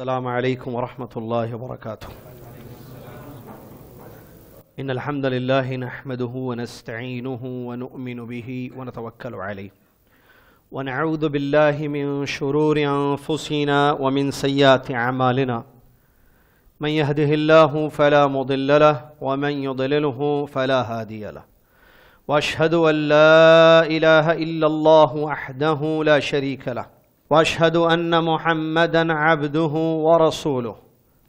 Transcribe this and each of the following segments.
السلام علیکم ورحمۃ اللہ وبرکاتہ. ان الحمد للہ نحمده ونستعینه ونؤمن به ونتوکل علیہ ونعوذ باللہ من شرور انفسنا ومن سیئات اعمالنا من يهده الله فلا مضل له ومن يضلله فلا هادي له واشهد ان لا اله الا الله وحده لا شريك له واشهد ان محمدا عبده ورسوله.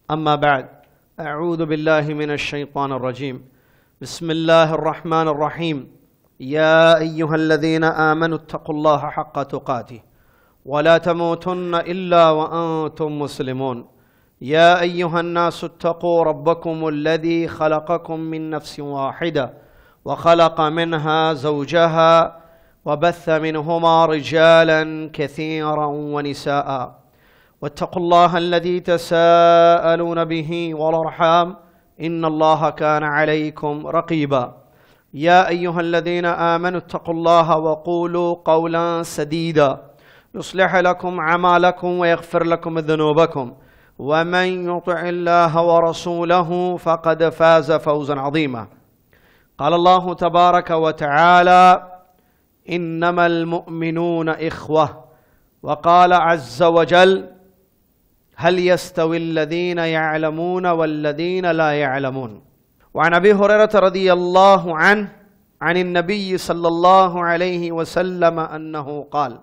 اما بعد، اعوذ باللہ من الشیطان الرجیم. بسم اللہ الرحمن الرحیم. یا ایہا الذین آمنوا اتقوا اللہ حق تقاته ولا تموتن الا وانتم مسلمون. یا ایہا الناس اتقوا ربکم الذی خلقکم من نفس واحدہ وخلق منها زوجها وبث منهما رجالا كثيرا ونساء واتقوا الله الذي تساءلون به والأرحام إن الله كان عليكم رقيبا. يا أيها الذين آمنوا اتقوا الله وقولوا قولا سديدا يصلح لكم أعمالكم ويغفر لكم ذنوبكم ومن يطع الله ورسوله فقد فاز فوزا عظيما. قال الله تبارك وتعالى انما المؤمنون اخوة. وقال عز وجل هل يستوي الذين يعلمون والذين لا يعلمون. وعن ابي هريرة رضي الله عنه عن النبي صلى الله عليه وسلم انه قال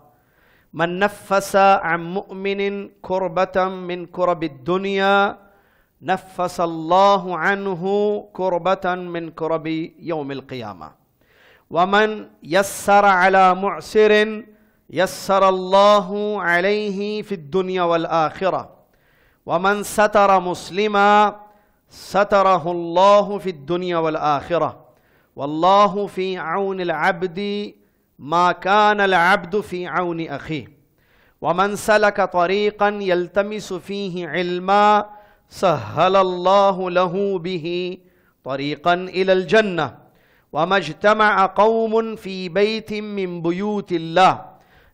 من نفس عن مؤمن كربة من كرب الدنيا نفس الله عنه كربة من كرب يوم القيامة. ومن يسر على معسر يسر الله عليه في الدنيا والآخرة. ومن ستر مسلما ستره الله في الدنيا والآخرة. والله في عون العبد ما كان العبد في عون أخيه. ومن سلك طريقا يلتمس فيه علما سهل الله له به طريقا إلى الجنة. وما اجتمع قوم في بيت من بيوت الله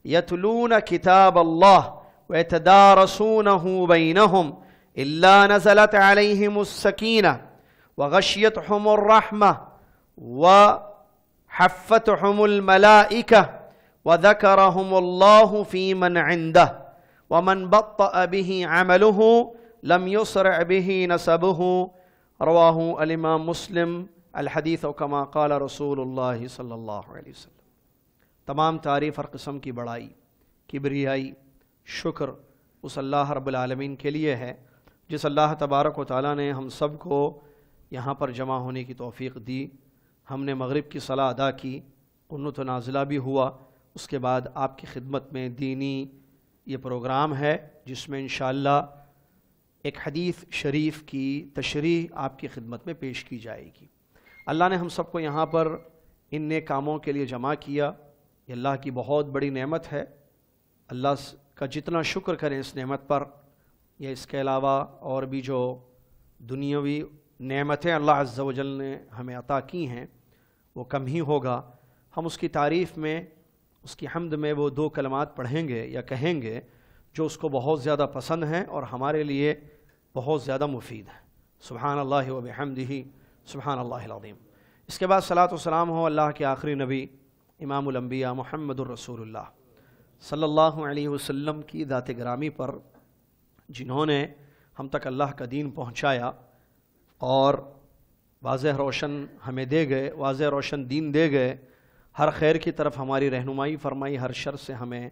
يتلون كتاب الله ويتدارسونه بينهم إلا نزلت عليهم السكينة وغشيتهم الرحمة وحفتهم الملائكة وذكرهم الله في من عنده. ومن بطأ به عمله لم يسرع به نسبه. رواه الإمام مسلم. الحدیث کما قال رسول اللہ صلی اللہ علیہ وسلم. تمام تعریف ہر قسم کی بڑائی، کبریائی، شکر اس اللہ رب العالمین کے لیے ہے جس اللہ تبارک و تعالیٰ نے ہم سب کو یہاں پر جمع ہونے کی توفیق دی. ہم نے مغرب کی صلاح ادا کی، قنوت و نازلہ بھی ہوا. اس کے بعد آپ کی خدمت میں دینی یہ پروگرام ہے جس میں انشاءاللہ ایک حدیث شریف کی تشریح آپ کی خدمت میں پیش کی جائے گی. اللہ نے ہم سب کو یہاں پر ان نیک کاموں کے لیے جمع کیا. یہ اللہ کی بہت بڑی نعمت ہے. اللہ کا جتنا شکر کریں اس نعمت پر، یا اس کے علاوہ اور بھی جو دنیاوی نعمتیں اللہ عز و جل نے ہمیں عطا کی ہیں وہ کم ہی ہوگا. ہم اس کی تعریف میں، اس کی حمد میں وہ دو کلمات پڑھیں گے یا کہیں گے جو اس کو بہت زیادہ پسند ہیں اور ہمارے لیے بہت زیادہ مفید ہیں. سبحان اللہ و بحمدہ سبحان اللہ العظیم. اس کے بعد صلاۃ و سلام ہو اللہ کے آخری نبی امام الانبیاء محمد الرسول اللہ صلی اللہ علیہ وسلم کی ذات گرامی پر، جنہوں نے ہم تک اللہ کا دین پہنچایا اور واضح روشن ہمیں دے گئے، واضح روشن دین دے گئے، ہر خیر کی طرف ہماری رہنمائی فرمائی، ہر شر سے ہمیں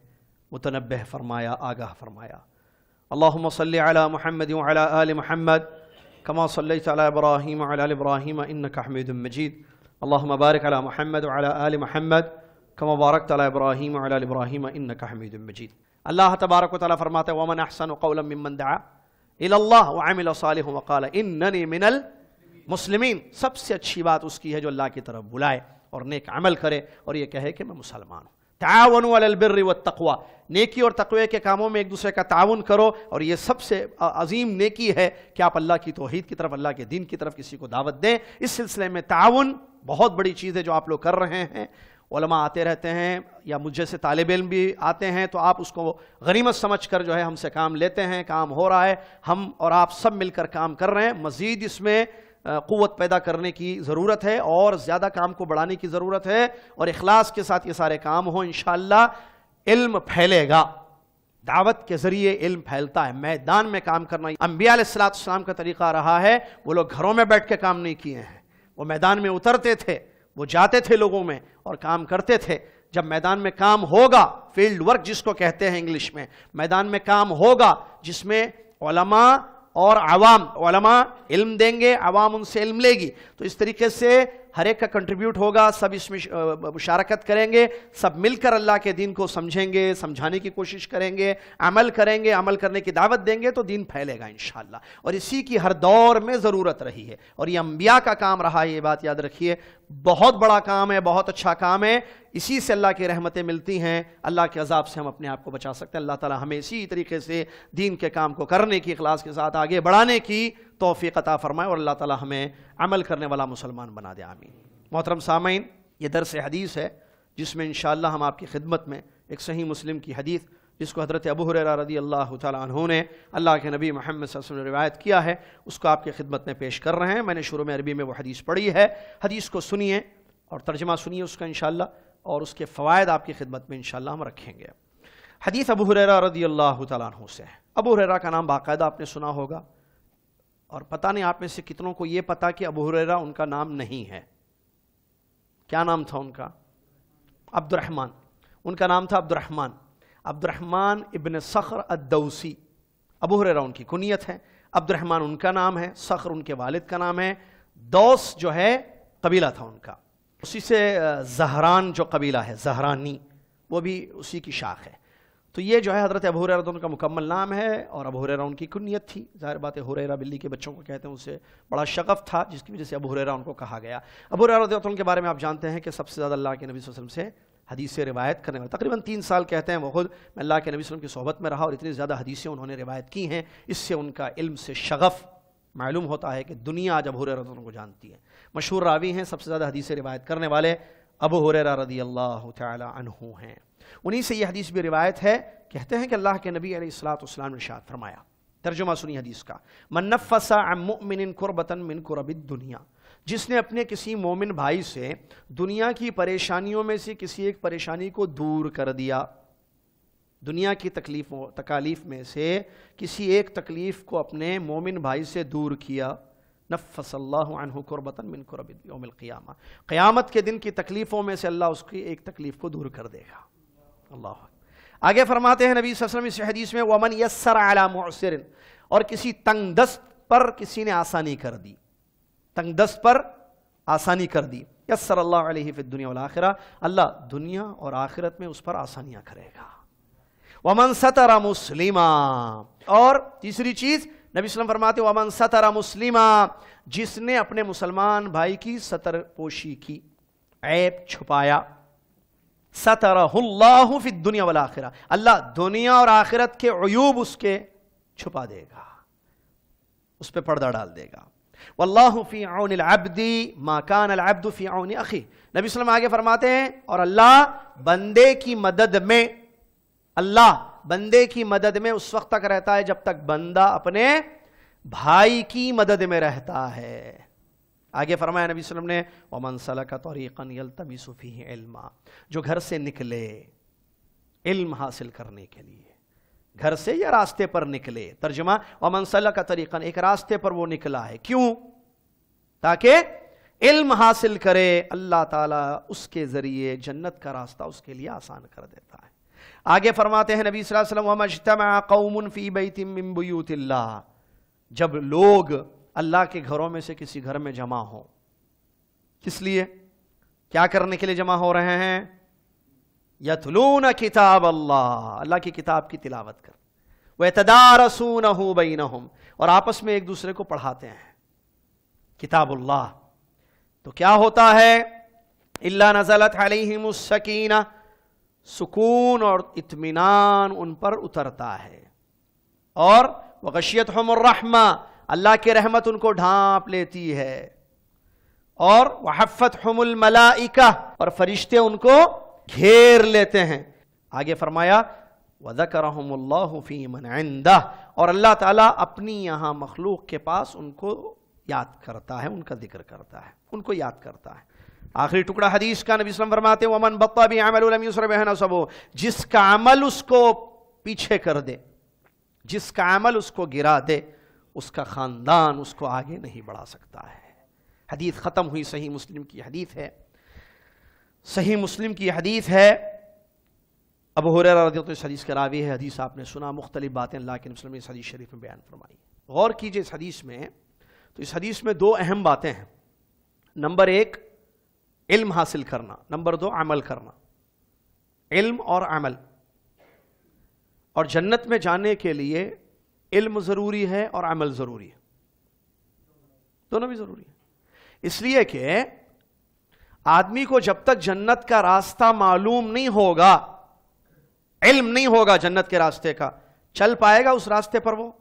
متنبہ فرمایا، آگاہ فرمایا. اللہم صلی علی محمد وعلی آل محمد كما صليت على إبراهيم وعلى آل إبراهيم إنك حميد مجيد. اللهم بارك على محمد وعلى آل محمد كما باركت على إبراهيم وعلى آل إبراهيم إنك حميد مجيد. اللہ تبارک و تعالیٰ فرماتا ہے ومن أحسن قولا ممن دعا إلى الله وعمل صالحا وقال إنني من المسلمين. سب سے اچھی بات اس کی ہے جو اللہ کی طرف بلائے اور نیک عمل کرے اور یہ کہے کہ میں مسلمان ہوں. تعاونوا علی البر والتقوی. نیکی اور تقوی کے کاموں میں ایک دوسرے کا تعاون کرو، اور یہ سب سے عظیم نیکی ہے کہ آپ اللہ کی توحید کی طرف، اللہ کے دین کی طرف کسی کو دعوت دیں. اس سلسلے میں تعاون بہت بڑی چیز ہے جو آپ لوگ کر رہے ہیں. علماء آتے رہتے ہیں یا مجھ جیسے طالب علم بھی آتے ہیں، تو آپ اس کو غنیمت سمجھ کر جو ہے ہم سے کام لیتے ہیں، کام ہو رہا ہے، ہم اور آپ سب مل کر کام کر رہے ہیں. مزید اس میں قوت پیدا کرنے کی ضرورت ہے اور زیادہ کام کو بڑھانے کی ضرورت ہے، اور اخلاص کے ساتھ یہ سارے کام ہوں. انشاءاللہ علم پھیلے گا. دعوت کے ذریعے علم پھیلتا ہے. میدان میں کام کرنا انبیاء علیہ السلام کا طریقہ رہا ہے. وہ لوگ گھروں میں بیٹھ کے کام نہیں کیے ہیں، وہ میدان میں اترتے تھے، وہ جاتے تھے لوگوں میں اور کام کرتے تھے. جب میدان میں کام ہوگا، فیلڈ ورک جس کو کہتے ہیں انگلش میں، میدان میں کام ہوگا جس میں علماء اور عوام، علماء علم دیں گے، عوام ان سے علم لے گی، تو اس طریقے سے ہر ایک کا کنٹریبیوٹ ہوگا، سب اس میں مشارکت کریں گے، سب مل کر اللہ کے دین کو سمجھیں گے، سمجھانے کی کوشش کریں گے، عمل کریں گے، عمل کرنے کی دعوت دیں گے تو دین پھیلے گا انشاءاللہ. اور اسی کی ہر دور میں ضرورت رہی ہے، اور یہ انبیاء کا کام رہا ہے. یہ بات یاد رکھیے، بہت بڑا کام ہے، بہت اچھا کام ہے. اسی سے اللہ کی رحمتیں ملتی ہیں، اللہ کے عذاب سے ہم اپنے آپ کو بچا سکتے ہیں. اللہ تعالی ہمیں اسی طریقے سے دین کے کام کو کرنے کی، اخلاص کے ساتھ آگے بڑھانے کی توفیق عطا فرمائے، اور اللہ تعالی ہمیں عمل کرنے والا مسلمان بنا دے. آمین. محترم سامعین، یہ درس حدیث ہے جس میں انشاءاللہ ہم آپ کی خدمت میں ایک صحیح مسلم کی حدیث جس کو حضرت ابو ہریرہ رضی اللہ تعالیٰ عنہ نے اللہ کے نبی محمد صلی اللہ علیہ وسلم نے روایت کیا ہے، اس کو آپ کی خدمت میں پیش کر رہے ہیں. میں نے شروع میں عربی میں وہ حدیث پڑھی ہے. حدیث کو سنیے اور ترجمہ سنیے اس کا انشاءاللہ، اور اس کے فوائد آپ کی خدمت میں انشاءاللہ ہم رکھیں گے. حدیث ابو ہریرہ رضی اللہ تعالیٰ عنہ سے ہے. ابو ہریرہ کا نام باقاعدہ آپ نے سنا ہوگا، اور پتہ نہیں آپ میں سے کتنوں کو یہ پتا کہ ابو ہریرہ ان کا نام نہیں ہے. کیا نام تھا ان کا؟ عبد الرحمن. ان کا نام تھا عبد الرحمن ابن صخر الدوسی. ابو ہریرہ ان کی کنیت ہے، عبد الرحمن ان کا نام ہے، صخر ان کے والد کا نام ہے. دوس جو ہے قبیلہ تھا ان کا، اسی سے زہران جو قبیلہ ہے، زہرانی، وہ بھی اسی کی شاخ ہے. تو یہ جو ہے حضرت ابو ہریرہ ان کا مکمل نام ہے، اور ابو ہریرہ ان کی کنیت تھی. ظاہر بات ہے ہریرہ بلی کے بچوں کو کہتے ہیں، اسے بڑا شغف تھا جس کی وجہ سے ابو ہریرہ ان کو کہا گیا. ابو ہریرہ رضی اللہ عنہ کے بارے میں آپ جانتے ہیں کہ سب سے زیادہ اللہ کے نبی صلی اللہ علیہ وسلم سے حدیث روایت کرنے والے، تقریباً 3 سال کہتے ہیں وہ خود میں اللہ کے نبی صلی اللہ علیہ وسلم کی صحبت میں رہا، اور اتنی زیادہ حدیثیں انہوں نے روایت کی ہیں. اس سے ان کا علم سے شغف معلوم ہوتا ہے کہ دنیا آج ابو ہریرہ کو جانتی ہے. مشہور راوی ہیں، سب سے زیادہ حدیثیں روایت کرنے والے ابو ہریرہ رضی اللہ تعالی عنہ ہیں. انہی سے یہ حدیث بھی روایت ہے. کہتے ہیں کہ اللہ کے نبی علیہ الصلوۃ والسلام نے ارشاد فرمایا، ترجمہ سنی حدیث کا، من نفس عن مؤمن کربۃ من کرب الدنیا، جس نے اپنے کسی مومن بھائی سے دنیا کی پریشانیوں میں سے کسی ایک پریشانی کو دور کر دیا، دنیا کی تکالیف میں سے کسی ایک تکلیف کو اپنے مومن بھائی سے دور کیا، نفس اللہ عنہ کربۃ من کرب یوم القیامہ، قیامت کے دن کی تکلیفوں میں سے اللہ اس کی ایک تکلیف کو دور کر دے گا. اللہ. آگے فرماتے ہیں نبی صلی اللہ علیہ وسلم اس حدیث میں، وَمَنْ يَسَّرَ عَلَى مُعْسِرٍ، اور کسی تنگ دست پر کسی نے آسانی کر دی، تنگ دست پر آسانی کر دی، یسر اللہ علیہ فی الدنیا والآخرہ، اللہ دنیا اور آخرت میں اس پر آسانیاں کرے گا. وَمَنْ سَتَرَ مُسْلِمًا، اور تیسری چیز نبی صلی اللہ علیہ وسلم فرماتے ہیں، وَمَنْ سَتَرَ مُسْلِمًا، جس نے اپنے مسلمان بھائی کی ستر پوشی کی، عیب چھپایا، سترہ اللہ فی الدنیا والآخرہ، اللہ دنیا اور آخرت کے عیوب اس کے چھپا دے گا، اس پہ پردہ ڈال دے گا. واللہ فی عون العبد ما کان العبد فی عون اخی، نبی صلی اللہ علیہ وسلم آگے فرماتے ہیں، اور اللہ بندے کی مدد میں، اللہ بندے کی مدد میں اس وقت تک رہتا ہے جب تک بندہ اپنے بھائی کی مدد میں رہتا ہے. آگے فرمایا نبی صلی اللہ علیہ وسلم نے، وَمَنْ سَلَكَ طَرِيقًا يَلْتَمِسُ فِيهِ عِلْمًا، جو گھر سے نکلے علم حاصل کرنے کے لیے، گھر سے یا راستے پر نکلے. ترجمہ، وَمَنْ سَلَكَ طَرِيقًا، ایک راستے پر وہ نکلا ہے، کیوں؟ تاکہ علم حاصل کرے، اللہ تعالیٰ اس کے ذریعے جنت کا راستہ اس کے لیے آسان کر دیتا ہے. آگے فرماتے ہیں نبی صلی اللہ علیہ وسلم، وَمَا اجْتَمَعَ قَوْمٌ فِي بَيْتٍ مِّن بُيُوتِ اللَّهِ، جب لوگ اللہ کے گھروں میں سے کسی گھر میں جمع ہوں، کس لیے، کیا کرنے کے لیے جمع ہو رہے ہیں؟ یتلون کتاب اللہ، اللہ کی کتاب کی تلاوت کر، وَيَتَدَارَسُونَهُ بَيْنَهُمْ، اور آپس میں ایک دوسرے کو پڑھاتے ہیں کتاب اللہ. تو کیا ہوتا ہے؟ إِلَّا نَزَلَتْ عَلَيْهِمُ السَّكِينَةُ، سکون اور اطمینان ان پر اترتا ہے، اور وَغَشِيَتْهُمُ الرَّحْمَةُ، اللہ کی رحمت ان کو ڈھانپ لیتی ہے. اور وحفتہم الملائکہ، اور فرشتے ان کو گھیر لیتے ہیں۔ آگے فرمایا وذکرہم اللہ فی من عندہ، اور اللہ تعالیٰ اپنی یہاں مخلوق کے پاس ان کو یاد کرتا ہے، ان کا ذکر کرتا ہے، ان کو یاد کرتا ہے۔ آخری ٹکڑا حدیث کا، نبی صلی اللہ علیہ وسلم فرماتے ہیں وَمَن بَطَّأَ بِهِ عَمَلُهُ لَمْ يُسْرِعْ بِهِ نَسَبُهُ، جس کا عمل اس کو پیچھے کر دے، جس کا عمل اس کو گرا دے، اس کا خاندان اس کو آگے نہیں بڑھا سکتا ہے۔ حدیث ختم ہوئی، صحیح مسلم کی حدیث ہے، صحیح مسلم کی حدیث ہے۔ ابو ہریرہ رضی اللہ عنہ اس حدیث کے راوی ہے، حدیث آپ نے سنا، مختلف باتیں اللہ کے نبی صلی اللہ علیہ وسلم نے اس حدیث شریف میں بیان فرمائی۔ غور کیجئے اس حدیث میں، تو اس حدیث میں دو اہم باتیں ہیں۔ نمبر ایک علم حاصل کرنا، نمبر دو عمل کرنا۔ علم اور عمل، اور جنت میں جانے کے لیے علم ضروری ہے اور عمل ضروری ہے، دونوں بھی ضروری ہے۔ اس لیے کہ آدمی کو جب تک جنت کا راستہ معلوم نہیں ہوگا، علم نہیں ہوگا جنت کے راستے کا، چل پائے گا اس راستے پر؟ وہ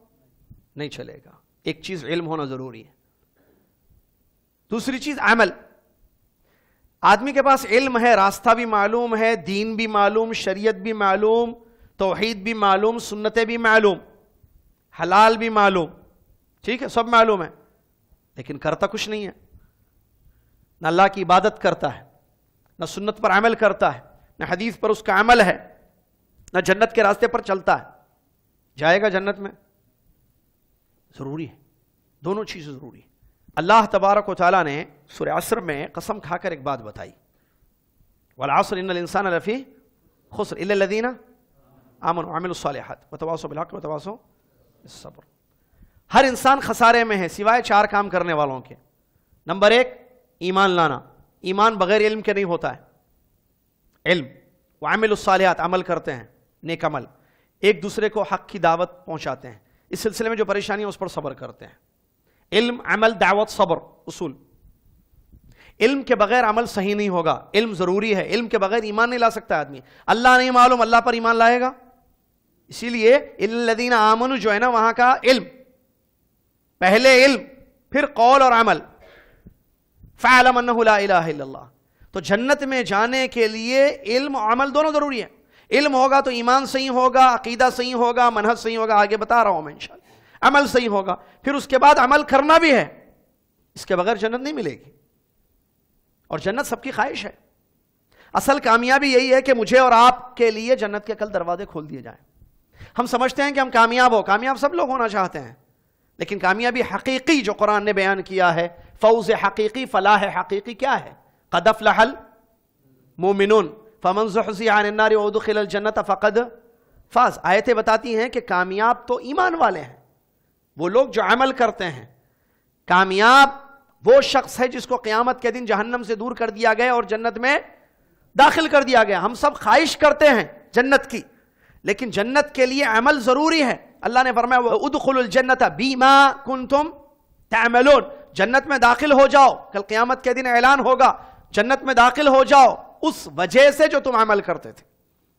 نہیں چلے گا۔ ایک چیز علم ہونا ضروری ہے، دوسری چیز عمل۔ آدمی کے پاس علم ہے، راستہ بھی معلوم ہے، دین بھی معلوم، شریعت بھی معلوم، توحید بھی معلوم، سنتیں بھی معلوم، حلال بھی معلوم، ٹھیک ہے، سب معلوم ہے، لیکن کرتا کچھ نہیں ہے۔ نہ اللہ کی عبادت کرتا ہے، نہ سنت پر عمل کرتا ہے، نہ حدیث پر اس کا عمل ہے، نہ جنت کے راستے پر چلتا ہے، جائے گا جنت میں؟ ضروری ہے، دونوں چیزیں ضروری ہیں۔ اللہ تبارک و تعالیٰ نے سورہ عصر میں قسم کھا کر ایک بات بتائی، والعصر ان الانسان لفی خسر الا الذین آمنوا وعملوا الصالحات وتواصوا بالحق وتواصوا بالصبر۔ ہر انسان خسارے میں ہے سوائے چار کام کرنے والوں کے۔ نمبر ایک، ایمان لانا، ایمان بغیر علم کے نہیں ہوتا ہے۔ علم، وعملوا الصالحات، عمل کرتے ہیں، نیک عمل، ایک دوسرے کو حق کی دعوت پہنچاتے ہیں، اس سلسلے میں جو پریشانی ہے اس پر صبر کرتے ہیں۔ علم، عمل، دعوت، صبر، اصول۔ علم کے بغیر عمل صحیح نہیں ہوگا، علم ضروری ہے، علم کے بغیر ایمان نہیں لا سکتا آدمی۔ اللہ نہیں معلوم، اللہ پر ایمان لائے گا؟ اسی لیے الذین آمنوا جو ہے نا، وہاں کا علم، پہلے علم پھر قول اور عمل۔ فَاعْلَمْ أَنَّهُ لَا إِلَهَ إِلَّا اللَّهُ۔ تو جنت میں جانے کے لیے علم اور عمل دونوں ضروری ہے۔ علم ہوگا تو ایمان صحیح ہوگا، عقیدہ صحیح ہوگا، منہج صحیح ہوگا، آگے بتا رہا ہوں میں انشاءاللہ۔ عمل صحیح ہوگا، پھر اس کے بعد عمل کرنا بھی ہے، اس کے بغیر جنت نہیں ملے گی۔ اور جنت سب کی خواہش ہے۔ اصل کامیابی یہی ہے کہ مجھے اور آپ کے لیے جنت کے کل دروازے کھول دیے جائیں۔ ہم سمجھتے ہیں کہ ہم کامیاب ہو، کامیاب سب لوگ ہونا چاہتے ہیں، لیکن کامیابی حقیقی جو قرآن نے بیان کیا ہے، فوز حقیقی، فلاح حقیقی کیا ہے؟ قد افلح المؤمنون فمن زحزح عن النار وادخل الجنة فقد فاز۔ آیتیں بتاتی ہیں کہ کامیاب تو ایمان والے ہیں، وہ لوگ جو عمل کرتے ہیں۔ کامیاب وہ شخص ہے جس کو قیامت کے دن جہنم سے دور کر دیا گیا اور جنت میں داخل کر دیا گیا۔ ہم سب خواہش کرتے ہیں جنت کی، لیکن جنت کے لیے عمل ضروری ہے۔ اللہ نے فرمایا وَادْخُلُوا الْجَنَّةَ بِمَا كُنْتُمْ تَعْمَلُونَ، جنت میں داخل ہو جاؤ، کل قیامت کے دن اعلان ہوگا جنت میں داخل ہو جاؤ اس وجہ سے جو تم عمل کرتے تھے۔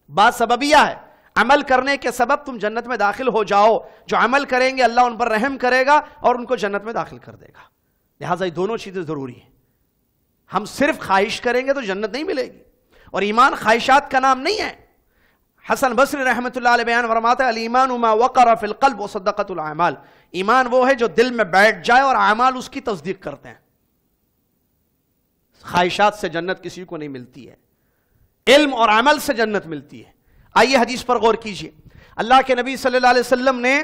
بات سببیہ ہے، عمل کرنے کے سبب تم جنت میں داخل ہو جاؤ۔ جو عمل کریں گے اللہ ان پر رحم کرے گا اور ان کو جنت میں داخل کر دے گا۔ لہٰذا یہ دونوں چیزیں ضروری ہیں۔ ہم صرف خواہش کریں گے تو جنت نہیں ملے گی، اور ایمان خواہشات کا نام نہیں ہے۔ حسن بصری رحمۃ اللہ علیہ بیان فرماتا ہے الایمان ما وقر فی القلب وصدقت الاعمال، ایمان وہ ہے جو دل میں بیٹھ جائے اور اعمال اس کی تصدیق کرتے ہیں۔ خواہشات سے جنت کسی کو نہیں ملتی ہے، علم اور عمل سے جنت ملتی ہے۔ آئیے حدیث پر غور کیجئے۔ اللہ کے نبی صلی اللہ علیہ وسلم نے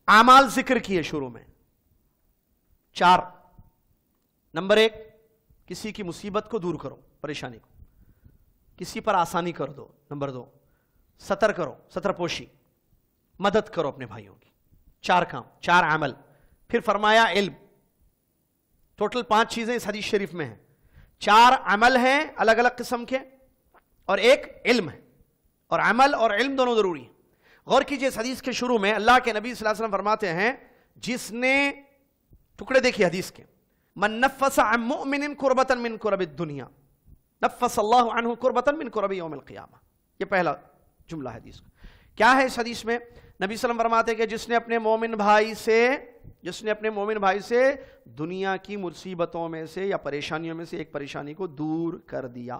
اعمال ذکر کیے شروع میں، 4۔ نمبر 1، کسی کی مصیبت کو دور کرو، پریشانی کو، کسی پر آسانی کر دو۔ نمبر 2، ستر کرو، ستر پوشی، مدد کرو اپنے بھائیوں کی۔ 4 کام، 4 عمل۔ پھر فرمایا علم۔ ٹوٹل 5 چیزیں اس حدیث شریف میں ہیں۔ 4 عمل ہیں الگ الگ قسم کے، اور 1 علم ہے، اور عمل اور علم دونوں ضروری ہیں۔ غور کیجئے اس حدیث کے شروع میں اللہ کے نبی صلی اللہ علیہ وسلم فرماتے ہیں، جس نے، ٹکڑے دیکھیے حدیث کے، من نفس عن مؤمن کربتا من کرب الدنیا نفس اللہ عنہ کربتا من کرب یوم القیامہ۔ یہ پہلا جملہ حدیث کا کیا ہے؟ اس حدیث میں نبی صلی اللہ علیہ وسلم فرماتے ہیں کہ جس نے اپنے مومن بھائی سے جس نے اپنے مومن بھائی سے دنیا کی مصیبتوں میں سے یا پریشانیوں میں سے ایک پریشانی کو دور کر دیا.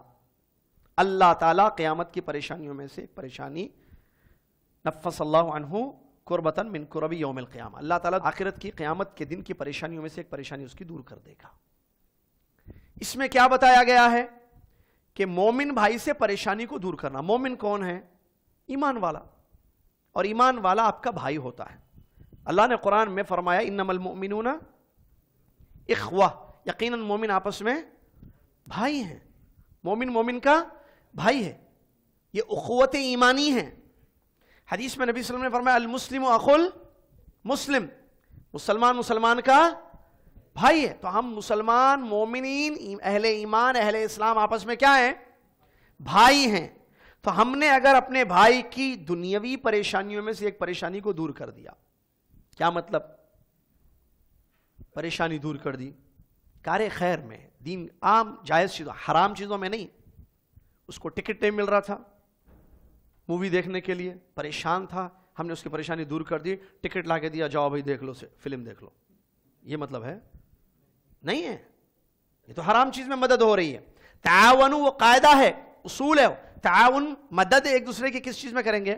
اللہ تعالیٰ قیامت کی پریشانیوں میں سے ایک پریشانی نفس اللہ عنہ قربتاً من قرب یوم القیامہ، اللہ تعالیٰ آخرت کی قیامت کے دن کی پریشانیوں میں سے ایک پریشانی اس کی دور کر دے گا. اس میں کیا بتایا گیا ہے کہ مومن بھائی سے پریشانی کو دور کرنا. مومن کون ہے؟ ایمان والا، اور ایمان والا آپ کا بھائی ہوتا ہے. اللہ نے قرآن میں فرمایا انما المؤمنون اخوہ، یقیناً مومن آپس میں بھائی ہیں. مومن مومن کا بھائی ہے، یہ اخوت ایمانی ہے. حدیث میں نبی صلی اللہ علیہ وسلم نے فرمایا المسلم اخو المسلم، مسلمان مسلمان کا بھائی ہے. تو ہم مسلمان مومنین اہل ایمان اہل اسلام آپس میں کیا ہیں؟ بھائی ہیں. تو ہم نے اگر اپنے بھائی کی دنیاوی پریشانیوں میں سے ایک پریشانی کو دور کر دیا، کیا مطلب؟ پریشانی دور کر دی کار خیر میں، دین عام جائز چیزوں، حرام چیزوں میں نہیں. اس کو ٹکٹ نہیں مل رہا تھا مووی دیکھنے کے لیے، پریشان تھا، ہم نے اس کی پریشانی دور کر دی، ٹکٹ لا کے دیا، جاؤ بھائی دیکھ لو، فلم دیکھ لو. یہ مطلب ہے؟ نہیں ہے. یہ تو حرام چیز میں مدد ہو رہی ہے. تعاون وہ قاعدہ ہے، اصول ہے. تعاون مدد ایک دوسرے کی کس چیز میں کریں گے؟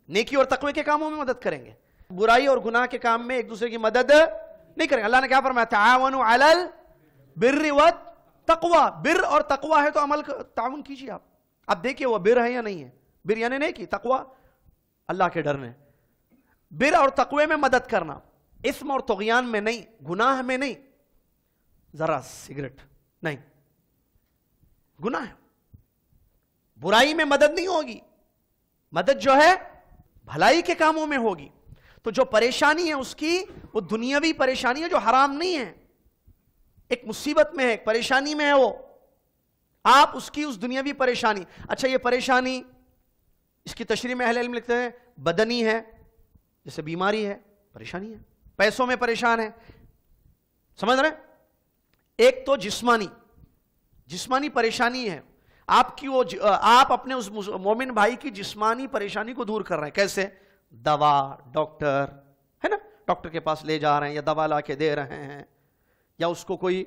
نیکی اور تقوی کے کاموں میں مدد کریں گے. برائی اور گناہ کے کام میں ایک دوسرے کی مدد نہیں کریں گے. اللہ نے کیا فرمایا؟ تعاونوا علی البر والتقوی. بر اور تقوی ہے تو عمل تعاون کیجیے. آپ اب دیکھیے وہ بر ہے یا نہیں ہے. بر یعنی نہیں کی تقوی، اللہ کے ڈرنے. بر اور تقوی میں مدد کرنا، اسم اور طغیان میں نہیں، گناہ میں نہیں. ذرا سگریٹ نہیں، گناہ ہے. برائی میں مدد نہیں ہوگی، مدد جو ہے بھلائی کے کاموں میں ہوگی. تو جو پریشانی ہے اس کی وہ دنیاوی پریشانی ہے جو حرام نہیں ہے. ایک مصیبت میں ہے، ایک پریشانی میں ہے، وہ آپ اس کی اس دنیاوی پریشانی. اچھا یہ پریشانی، اس کی تشریح میں اہل علم لکھتے ہیں بدنی ہے، جیسے بیماری ہے، پریشانی ہے. پیسوں میں پریشان ہے، سمجھ رہے ہیں؟ ایک تو جسمانی پریشانی ہے آپ کی. وہ آپ اپنے اس مومن بھائی کی جسمانی پریشانی کو دور کر رہے ہیں. کیسے؟ دوا، ڈاکٹر ہے نا، ڈاکٹر کے پاس لے جا رہے ہیں، یا دوا لا کے دے رہے ہیں، یا اس کو کوئی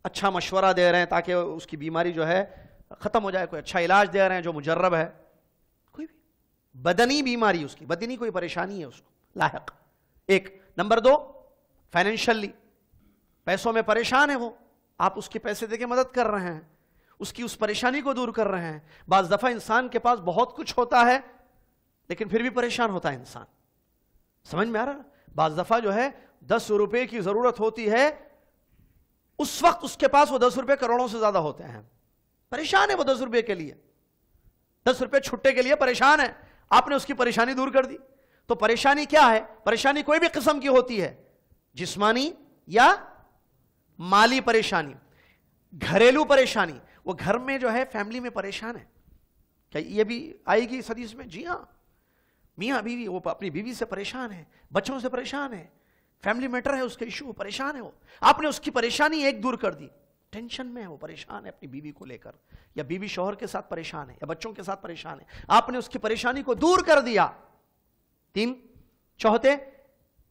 اچھا مشورہ دے رہے ہیں تاکہ اس کی بیماری جو ہے ختم ہو جائے، کوئی اچھا علاج دے رہے ہیں جو مجرب ہے. کوئی بھی بدنی بیماری، اس کی بدنی کوئی پریشانی ہے اس کو لاحق. ایک. نمبر دو، فائنینشلی پیسوں میں پریشان ہے، وہ آپ اس کے پیسے دے کے مدد کر رہے ہیں، اس کی اس پریشانی کو دور کر رہے ہیں. بعض دفعہ انسان کے پاس بہت کچھ ہوتا ہے لیکن پھر بھی پریشان ہوتا ہے انسان. سمجھ میں آ رہا ہے؟ بعض دفعہ جو ہے 10 روپے کی ضرورت ہوتی ہے، اس وقت اس کے پاس وہ 10 روپے کروڑوں سے زیادہ ہوتے ہیں. پریشان ہے وہ 10 روپے کے لیے، 10 روپے چھٹے کے لیے پریشان ہے. آپ نے اس کی پریشانی دور کر دی. تو پریشانی کیا ہے؟ پریشانی کوئی بھی قسم کی ہوتی ہے، جسمانی یا مالی پریشانی، گھریلو پریشانی. وہ گھر میں جو ہے فیملی میں پریشان ہے، کیا یہ بھی آئے گی اس حدیث میں؟ جی ہاں. میاں بیوی وہ اپنی بیوی سے پریشان ہے، بچوں سے پریشان ہے، فیملی میٹر ہے اس کے ایشو، پریشان ہے وہ. آپ نے اس کی پریشانی ایک دور کر دی. ٹینشن میں ہے وہ، پریشان ہے اپنی بیوی کو لے کر، یا بیوی شوہر کے ساتھ پریشان ہے، یا بچوں کے ساتھ پریشان ہے. آپ نے اس کی پریشانی کو دور کر دیا. 3. چوتھے،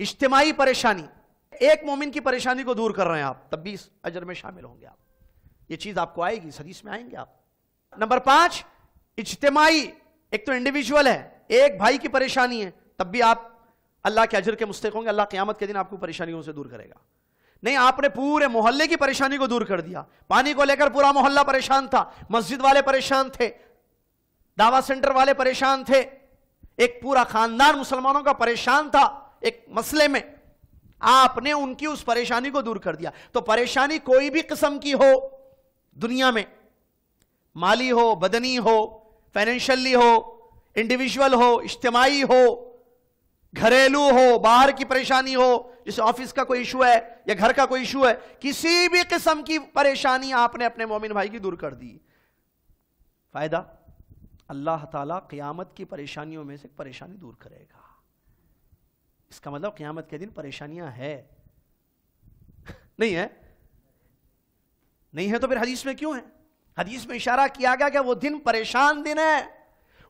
اجتماعی پریشانی. ایک مومن کی پریشانی کو دور کر رہے ہیں آپ، تب بھی اس اجر میں شامل ہوں گے آپ. یہ چیز آپ کو آئے گی، اس حدیث میں آئیں گے آپ. نمبر 5، اجتماعی. ایک تو انڈیویجول ہے، ایک بھائی کی پریشانی ہے، تب بھی آپ اللہ کے اجر کے مستحق ہوں گے. اللہ قیامت کے دن آپ کو پریشانیوں سے دور کرے گا. نہیں، آپ نے پورے محلے کی پریشانی کو دور کر دیا. پانی کو لے کر پورا محلہ پریشان تھا، مسجد والے پریشان تھے، دعویٰ سینٹر والے پریشان تھے، ایک پورا خاندان مسلمانوں کا پریشان تھا ایک مسئلے میں. آپ نے ان کی اس پریشانی کو دور کر دیا. تو پریشانی کوئی بھی قسم کی ہو دنیا میں، مالی ہو، بدنی ہو، فائنینشلی ہو، انڈیویجول ہو، اجتماعی ہو، گھریلو ہو، باہر کی پریشانی ہو، جیسے آفس کا کوئی ایشو ہے یا گھر کا کوئی ایشو ہے، کسی بھی قسم کی پریشانی آپ نے اپنے مومن بھائی کی دور کر دی. فائدہ، اللہ تعالیٰ قیامت کی پریشانیوں میں سے پریشانی دور کرے گا. اس کا مطلب قیامت کے دن پریشانیاں ہے نہیں ہے؟ نہیں ہے تو پھر حدیث میں کیوں ہے؟ حدیث میں اشارہ کیا گیا کہ وہ دن پریشان دن ہے.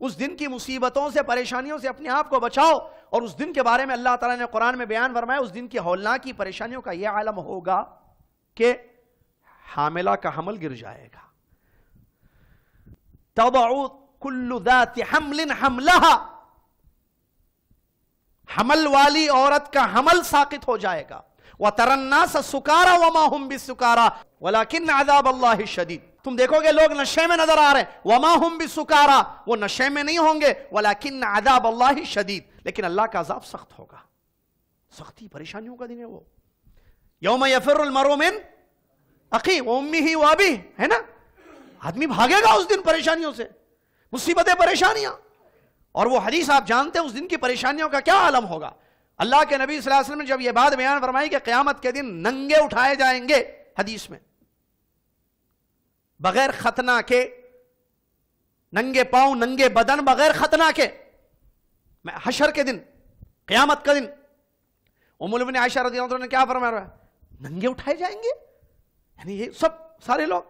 اس دن کی مصیبتوں سے پریشانیوں سے اپنے آپ کو بچاؤ. اور اس دن کے بارے میں اللہ تعالیٰ نے قرآن میں بیان فرمایا اس دن کی ہولناکی پریشانیوں کا یہ عالم ہوگا کہ حاملہ کا حمل گر جائے گا. تضع کل ذات حمل حملها, حمل والی عورت کا حمل ساقط ہو جائے گا. وَتَرَى النَّاسَ سُكَارَى وَمَا هُمْ بِالسُّكَارَى وَلَكِنَّ عَذَابَ اللَّهِ شَدِيدٌ. تم دیکھو گے لوگ نشے میں نظر آ رہے ہیں, وَمَا هُمْ بِالسُّكَارَى, وہ نشے میں نہیں ہوں گے, وَلَكِنَّ عَذَابَ اللَّهِ شَدِيدٌ, لیکن اللہ کا عذاب سخت ہوگا. سختی پریشانیوں کا دن ہے وہ. يَوْمَ يَفِرُّ الْمَرْءُ مِنْ أَخِيهِ وَأُمِّهِ وَأَبِيهِ, ہے نا, آدمی بھاگے گا اس دن پریشانیوں سے, مصیبتیں پریشانیاں. اور وہ حدیث آپ جانتے ہیں اس دن کی پریشانیوں کا کیا عالم ہوگا. اللہ کے نبی صلی اللہ علیہ وسلم نے جب یہ بات بیان فرمائی کہ قیامت کے دن ننگے اٹھائے جائیں گے, حدیث میں بغیر ختنہ کے, ننگے پاؤں ننگے بدن بغیر ختنہ کے, حشر کے دن, قیامت کا دن. ام المؤمنین عائشہ رضی اللہ عنہا نے کیا فرمایا, ننگے اٹھائے جائیں گے, یعنی یہ سب سارے لوگ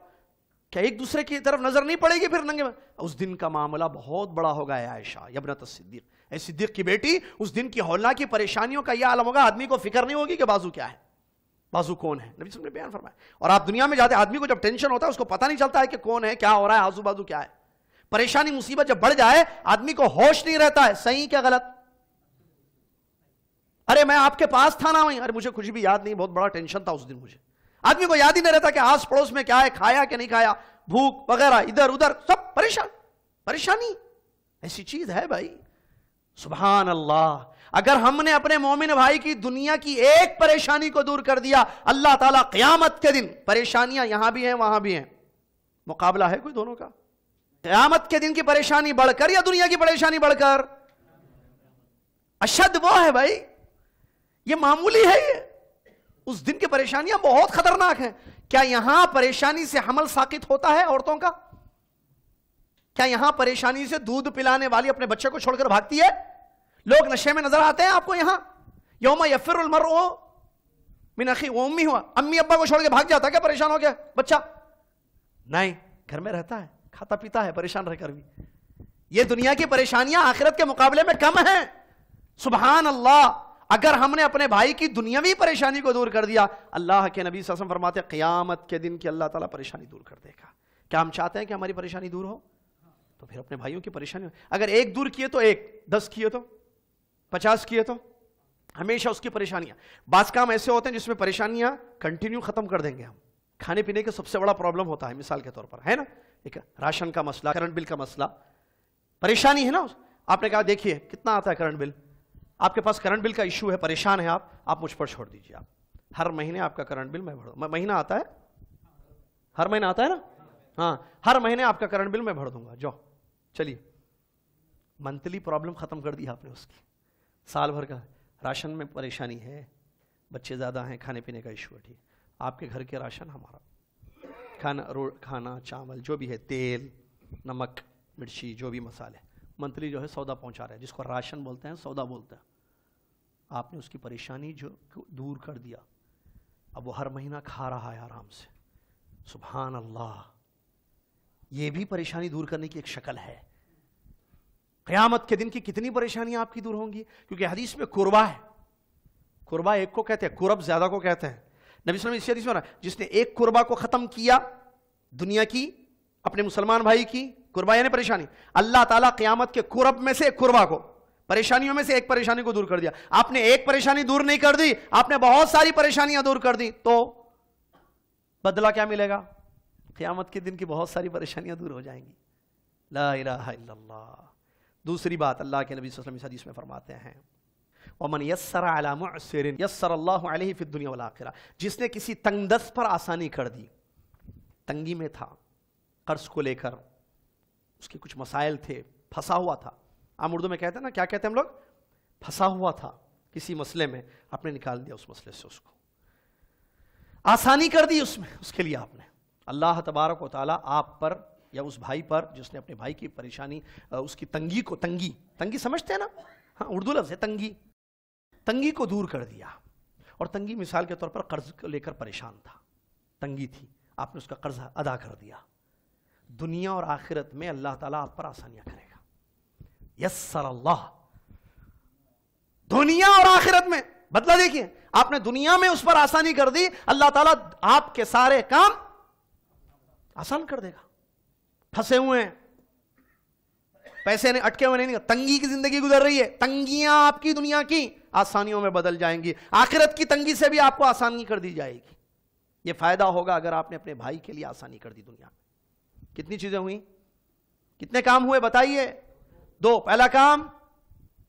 کیا ایک دوسرے کی طرف نظر نہیں پڑے گی پھر ننگے میں. اس دن کا معاملہ بہت بڑا ہوگا اے عائشہ یا ابنت الصدیق, اے صدیق کی بیٹی. اس دن کی ہولناکی پریشانیوں کا یہ عالم ہوگا, آدمی کو فکر نہیں ہوگی کہ بازو کیا ہے, بازو کون ہے. نبی صلی اللہ علیہ وسلم نے بیان فرمایا. اور آپ دنیا میں جاتے آدمی کو جب ٹینشن ہوتا ہے اس کو پتہ نہیں چلتا ہے کہ کون ہے, کیا ہو رہا ہے, آزو بازو کیا ہے. پریشانی مصیبت جب بڑھ جائے آدمی کو ہوش نہیں رہتا ہے, صحیح کیا غلط. ارے میں آپ کے پاس تھا نا, ارے مجھے کچھ بھی یاد نہیں, بہت بڑا ٹینشن تھا اس دن مجھے. آدمی کو یاد ہی نہیں رہتا کہ آس پڑوس میں کیا ہے, کھایا کہ نہیں کھایا, بھوک وغیرہ, ادھر ادھر سب پریشانی ایسی چیز ہے بھائی. سبحان اللہ. اگر ہم نے اپنے مومن بھائی کی دنیا کی ایک پریشانی کو دور کر دیا, اللہ تعالیٰ قیامت کے دن, پریشانیاں یہاں بھی ہیں وہاں بھی ہیں, مقابلہ ہے کوئی دونوں کا. قیامت کے دن کی پریشانی بڑھ کر یا دنیا کی پریشانی بڑھ کر, اشد وہ ہے بھائی, یہ معمولی ہے. یہ اس دن کی پریشانیاں بہت خطرناک ہیں. کیا یہاں پریشانی سے حمل ساقط ہوتا ہے عورتوں کا؟ کیا یہاں پریشانی سے دودھ پلانے والی اپنے بچے کو چھوڑ کر بھاگتی ہے؟ لوگ نشے میں نظر آتے ہیں آپ کو یہاں. یوم یفر المرء من اخیہ وامہ, ہوا امی ابا کو چھوڑ کے بھاگ جاتا ہے کیا پریشان ہو گیا بچہ؟ نہیں, گھر میں رہتا ہے, کھاتا پیتا ہے, پریشان رہ کر بھی. یہ دنیا کی پریشانیاں آخرت کے مقابلے میں کم ہیں. سبحان اللہ. اگر ہم نے اپنے بھائی کی دنیاوی پریشانی کو دور کر دیا, اللہ کے نبی صلی اللہ علیہ وسلم فرماتے ہیں قیامت کے دن کی اللہ تعالیٰ پریشانی دور کر دے گا. کیا ہم چاہتے ہیں کہ ہماری پریشانی دور ہو؟ تو پھر اپنے بھائیوں کی پریشانی, اگر ایک دور کیے تو ایک, 10 کیے تو 50 کیے تو ہمیشہ اس کی پریشانیاں. بعض کام ایسے ہوتے ہیں جس میں پریشانیاں کنٹینیو ختم کر دیں گے ہم. کھانے پینے کا سب سے بڑا پرابلم ہوتا ہے, مثال کے طور پر ہے نا, ایک راشن کا مسئلہ, کرنٹ بل کا مسئلہ, پریشانی ہے نا. آپ نے کہا دیکھیے کتنا آتا ہے کرنٹ بل, آپ کے پاس کرنٹ بل کا ایشو ہے, پریشان ہے آپ مجھ پر چھوڑ دیجیے. آپ ہر مہینے آپ کا کرنٹ بل میں بھروں, مہینہ آتا ہے, ہر مہینہ آتا ہے نا, ہاں ہر مہینے آپ کا کرنٹ بل میں بھر دوں گا, جو چلیے منتھلی پرابلم ختم کر دی آپ نے اس کی. سال بھر کا راشن میں پریشانی ہے, بچے زیادہ ہیں, کھانے پینے کا ایشو ہے, ٹھیک, آپ کے گھر کے راشن ہمارا کھانا چاول جو بھی ہے, تیل نمک مرچی جو بھی مسالے, منتھلی جو ہے سودا پہنچا رہے ہیں, جس کو راشن بولتے ہیں, سودا بولتے ہیں. آپ نے اس کی پریشانی جو دور کر دیا, اب وہ ہر مہینہ کھا رہا ہے آرام سے. سبحان اللہ. یہ بھی پریشانی دور کرنے کی ایک شکل ہے. قیامت کے دن کی کتنی پریشانیاں آپ کی دور ہوں گی, کیونکہ حدیث میں قربہ ہے. قربہ ایک کو کہتے ہیں, قرب زیادہ کو کہتے ہیں. نبی صلی اللہ علیہ وسلم اس حدیث میں رہا, جس نے ایک قربہ کو ختم کیا دنیا کی, اپنے مسلمان بھائی کی قربہ یعنی پریشانی, اللہ تعالیٰ قیامت کے قرب میں سے ایک قربہ کو, پریشانیوں میں سے ایک پریشانی کو دور کر دیا. آپ نے ایک پریشانی دور نہیں کر دی, آپ نے بہت ساری پریشانیاں دور کر دی, تو بدلہ کیا ملے گا؟ قیامت کے دن کی بہت ساری پریشانیاں دور ہو جائیں گی. لا الہ الا اللہ. دوسری بات اللہ کے نبی صلی اللہ علیہ وسلم اس حدیث میں فرماتے ہیں, وَمَنْ يَسَّرَ عَلَى مُعْسِرٍ يَسَّرَ اللَّهُ عَلَيْهِ فِي الدُّنْيَا وَالْآخِرَةِ. جس نے کسی تنگ دست پر آسانی کر دی, تنگی میں تھا, قرض کو لے کر اس کے کچھ مسائل تھے, پھنسا ہوا تھا. عام اردو میں کہتے ہیں نا, کیا کہتے ہیں ہم لوگ, پھنسا ہوا تھا کسی مسئلے میں, آپ نے نکال دیا اس مسئلے سے, اس کو آسانی کر دی اس میں, اس کے لیے آپ نے. اللہ تبارک و تعالیٰ آپ پر یا اس بھائی پر جس نے اپنے بھائی کی پریشانی, اس کی تنگی کو, تنگی سمجھتے ہیں نا, ہاں اردو لفظ ہے تنگی کو دور کر دیا. اور تنگی مثال کے طور پر قرض کو لے کر پریشان تھا, تنگی تھی, آپ نے اس کا قرض ادا کر دیا. دنیا اور آخرت میں اللہ تعالیٰ آپ پر آسانیاں کرے گا. یسر اللہ. دنیا اور آخرت میں بدلہ دیکھیے. آپ نے دنیا میں اس پر آسانی کر دی, اللہ تعالیٰ آپ کے سارے کام آسان کر دے گا. پھنسے ہوئے ہیں, پیسے نے اٹکے ہوئے نہیں, تنگی کی زندگی گزر رہی ہے, تنگیاں آپ کی دنیا کی آسانیوں میں بدل جائیں گی. آخرت کی تنگی سے بھی آپ کو آسانی کر دی جائے گی. یہ فائدہ ہوگا اگر آپ نے اپنے بھائی کے لیے آسانی کر دی. دنیا میں کتنی چیزیں ہوئیں, کتنے کام ہوئے بتائیے؟ 2. پہلا کام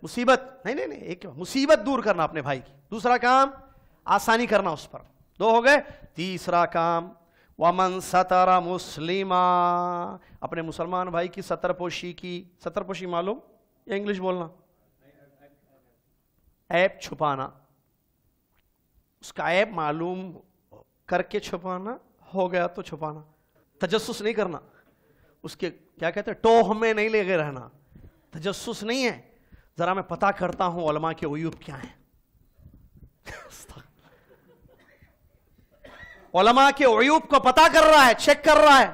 مصیبت, نہیں ایک مصیبت دور کرنا اپنے بھائی کی. دوسرا کام آسانی کرنا اس پر. 2 ہو گئے. تیسرا کام وَمَن سَتَرَ مُسْلِمًا, اپنے مسلمان بھائی کی ستر پوشی کی. ستر پوشی معلوم یا انگلش بولنا؟ عیب چھپانا. اس کا عیب معلوم کر کے چھپانا, ہو گیا تو چھپانا. تجسس نہیں کرنا, اس کے کیا کہتے ہیں, ٹوہ میں نہیں لے کے رہنا. تجسس نہیں ہے, ذرا میں پتا کرتا ہوں علماء کے عیوب کیا ہیں. علماء کے عیوب کو پتا کر رہا ہے, چیک کر رہا ہے.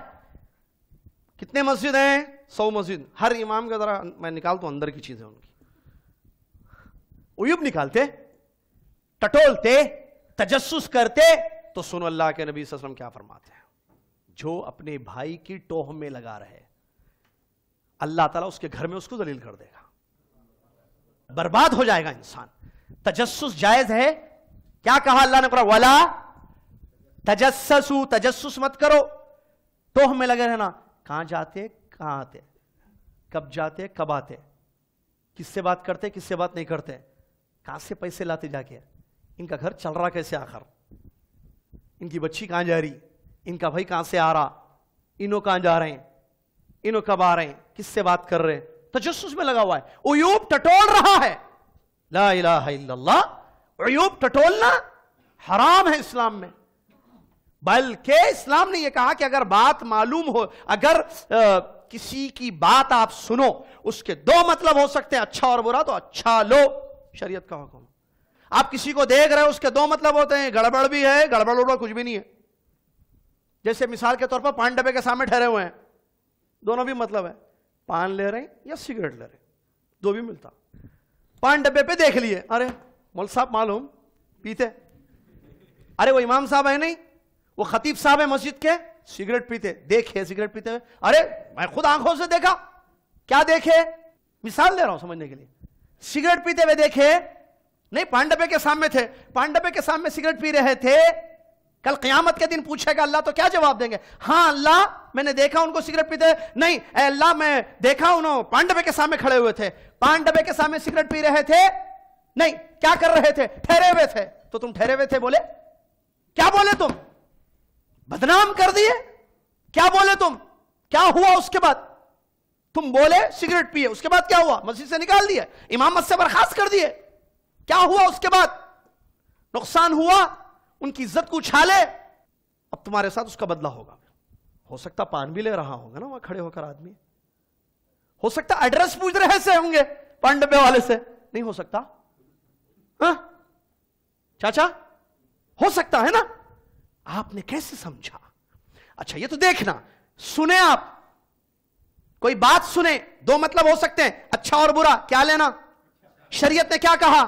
کتنے مسجد ہیں؟ 100 مسجد. ہر امام کا ذرا میں نکالتا ہوں اندر کی چیزیں, ان کی عیوب نکالتے, ٹٹولتے, تجسس کرتے. تو سنو اللہ کے نبی صلی اللہ علیہ وسلم کیا فرماتے ہیں, جو اپنے بھائی کی ٹوہ میں لگا رہے اللہ تعالیٰ اس کے گھر میں اس کو ذلیل کر دے گا, برباد ہو جائے گا انسان. تجسس جائز ہے. کیا کہا اللہ نے قرآن, وَلَا تجسسوا, تجسس مت کرو. ٹوہ میں لگے رہنا, کہاں جاتے کہاں آتے, کب جاتے کب آتے, کس سے بات کرتے کس سے بات نہیں کرتے, کہاں سے پیسے لاتے جا کے, ان کا گھر چل رہا کیسے, آخر ان کی بچی کہاں جا رہی, ان کا بھائی کہاں سے آ رہا, انہوں کہاں جا رہے ہیں, انہوں کب آ رہے ہیں, کس سے بات کر رہے ہیں. تجسس میں لگا ہوا ہے, عیوب ٹٹول رہا ہے. لا الہ الا اللہ. عیوب ٹٹولنا حرام ہے اسلام میں. بلکہ اسلام نے یہ کہا کہ اگر بات معلوم ہو, اگر کسی کی بات آپ سنو, اس کے 2 مطلب ہو سکتے ہیں, اچھا اور برا, تو اچھا لو, شریعت کا حکم. آپ کسی کو دیکھ رہے ہو, اس کے 2 مطلب ہوتے ہیں, گڑبڑ بھی ہے, گڑبڑ کچھ بھی نہیں ہے. جیسے مثال کے طور پر پان ڈبے کے سامنے ٹھہرے ہوئے ہیں, دونوں بھی مطلب ہے, پان لے رہے ہیں یا سگریٹ لے رہے ہیں, 2 بھی ملتا. پان ڈبے پہ دیکھ لیے, ارے مول صاحب معلوم پیتے, ارے وہ امام صاحب ہے نہیں, وہ خطیب صاحب ہے مسجد کے, سگریٹ پیتے, دیکھے سگریٹ پیتے ہوئے, ارے میں خود آنکھوں سے دیکھا. کیا دیکھے؟ مثال دے رہا ہوں سمجھنے کے لیے. سگریٹ پیتے ہوئے دیکھے نہیں, پان ڈبے کے سامنے تھے, پان ڈبے کے سامنے سگریٹ پی رہے تھے. کل قیامت کے دن پوچھے گا اللہ, تو کیا جواب دیں گے؟ ہاں اللہ میں نے دیکھا ان کو سگریٹ پیتے. نہیں اے اللہ میں دیکھا انہوں پان ڈبے کے سامنے کھڑے ہوئے تھے, پان ڈبے کے سامنے سگریٹ پی رہے تھے. نہیں, کیا کر رہے تھے؟ ٹھہرے ہوئے تھے. تو تم ٹھہرے ہوئے تھے بولے, کیا بولے تم؟ بدنام کر دیے. کیا بولے تم؟ کیا ہوا اس کے بعد؟ تم بولے سگریٹ پیے, اس کے بعد کیا ہوا؟ مسجد سے نکال دیے, امامت سے برخاست کر دیے. کیا ہوا اس کے بعد؟ نقصان ہوا, ان کی عزت کو اچھالے. اب تمہارے ساتھ اس کا بدلہ ہوگا. ہو سکتا پان بھی لے رہا ہوگا نا وہاں کھڑے ہو کر آدمی, ہو سکتا ایڈریس پوچھ رہے سے ہوں گے پان ڈبے والے سے, نہیں ہو سکتا؟ ہاں چاچا ہو سکتا ہے نا. آپ نے کیسے سمجھا؟ اچھا یہ تو دیکھنا, سنیں آپ کوئی بات سنیں, 2 مطلب ہو سکتے ہیں, اچھا اور برا. کیا لینا؟ شریعت نے کیا کہا؟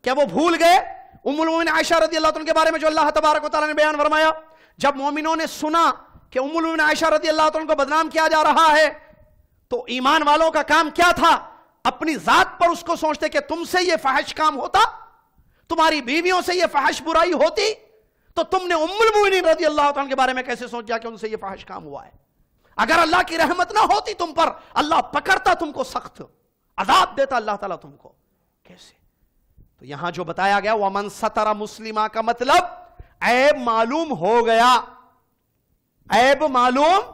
کیا وہ بھول گئے ام المومنین عائشہ رضی اللہ عنہ کے بارے میں جو اللہ تبارک و تعالیٰ نے بیان فرمایا؟ جب مومنوں نے سنا کہ ام المومنین عائشہ رضی اللہ عنہ کو بدنام کیا جا رہا ہے, تو ایمان والوں کا کام کیا تھا؟ اپنی ذات پر اس کو سوچتے کہ تم سے یہ فحش کام ہوتا, تمہاری بیویوں سے یہ فحش برائی ہوتی, تو تم نے ام المومنین رضی اللہ عنہ کے بارے میں کیسے سوچا کہ ان سے یہ فحش کام ہوا ہے؟ اگر اللہ کی رحمت نہ ہوتی تم پر, اللہ پکڑتا تم کو, سخت عذاب دیتا اللہ تعالیٰ تم کو. کیسے؟ تو یہاں جو بتایا گیا وَمَن سَتَرَ مُسْلِمًا کا مطلب عیب معلوم ہو گیا. عیب معلوم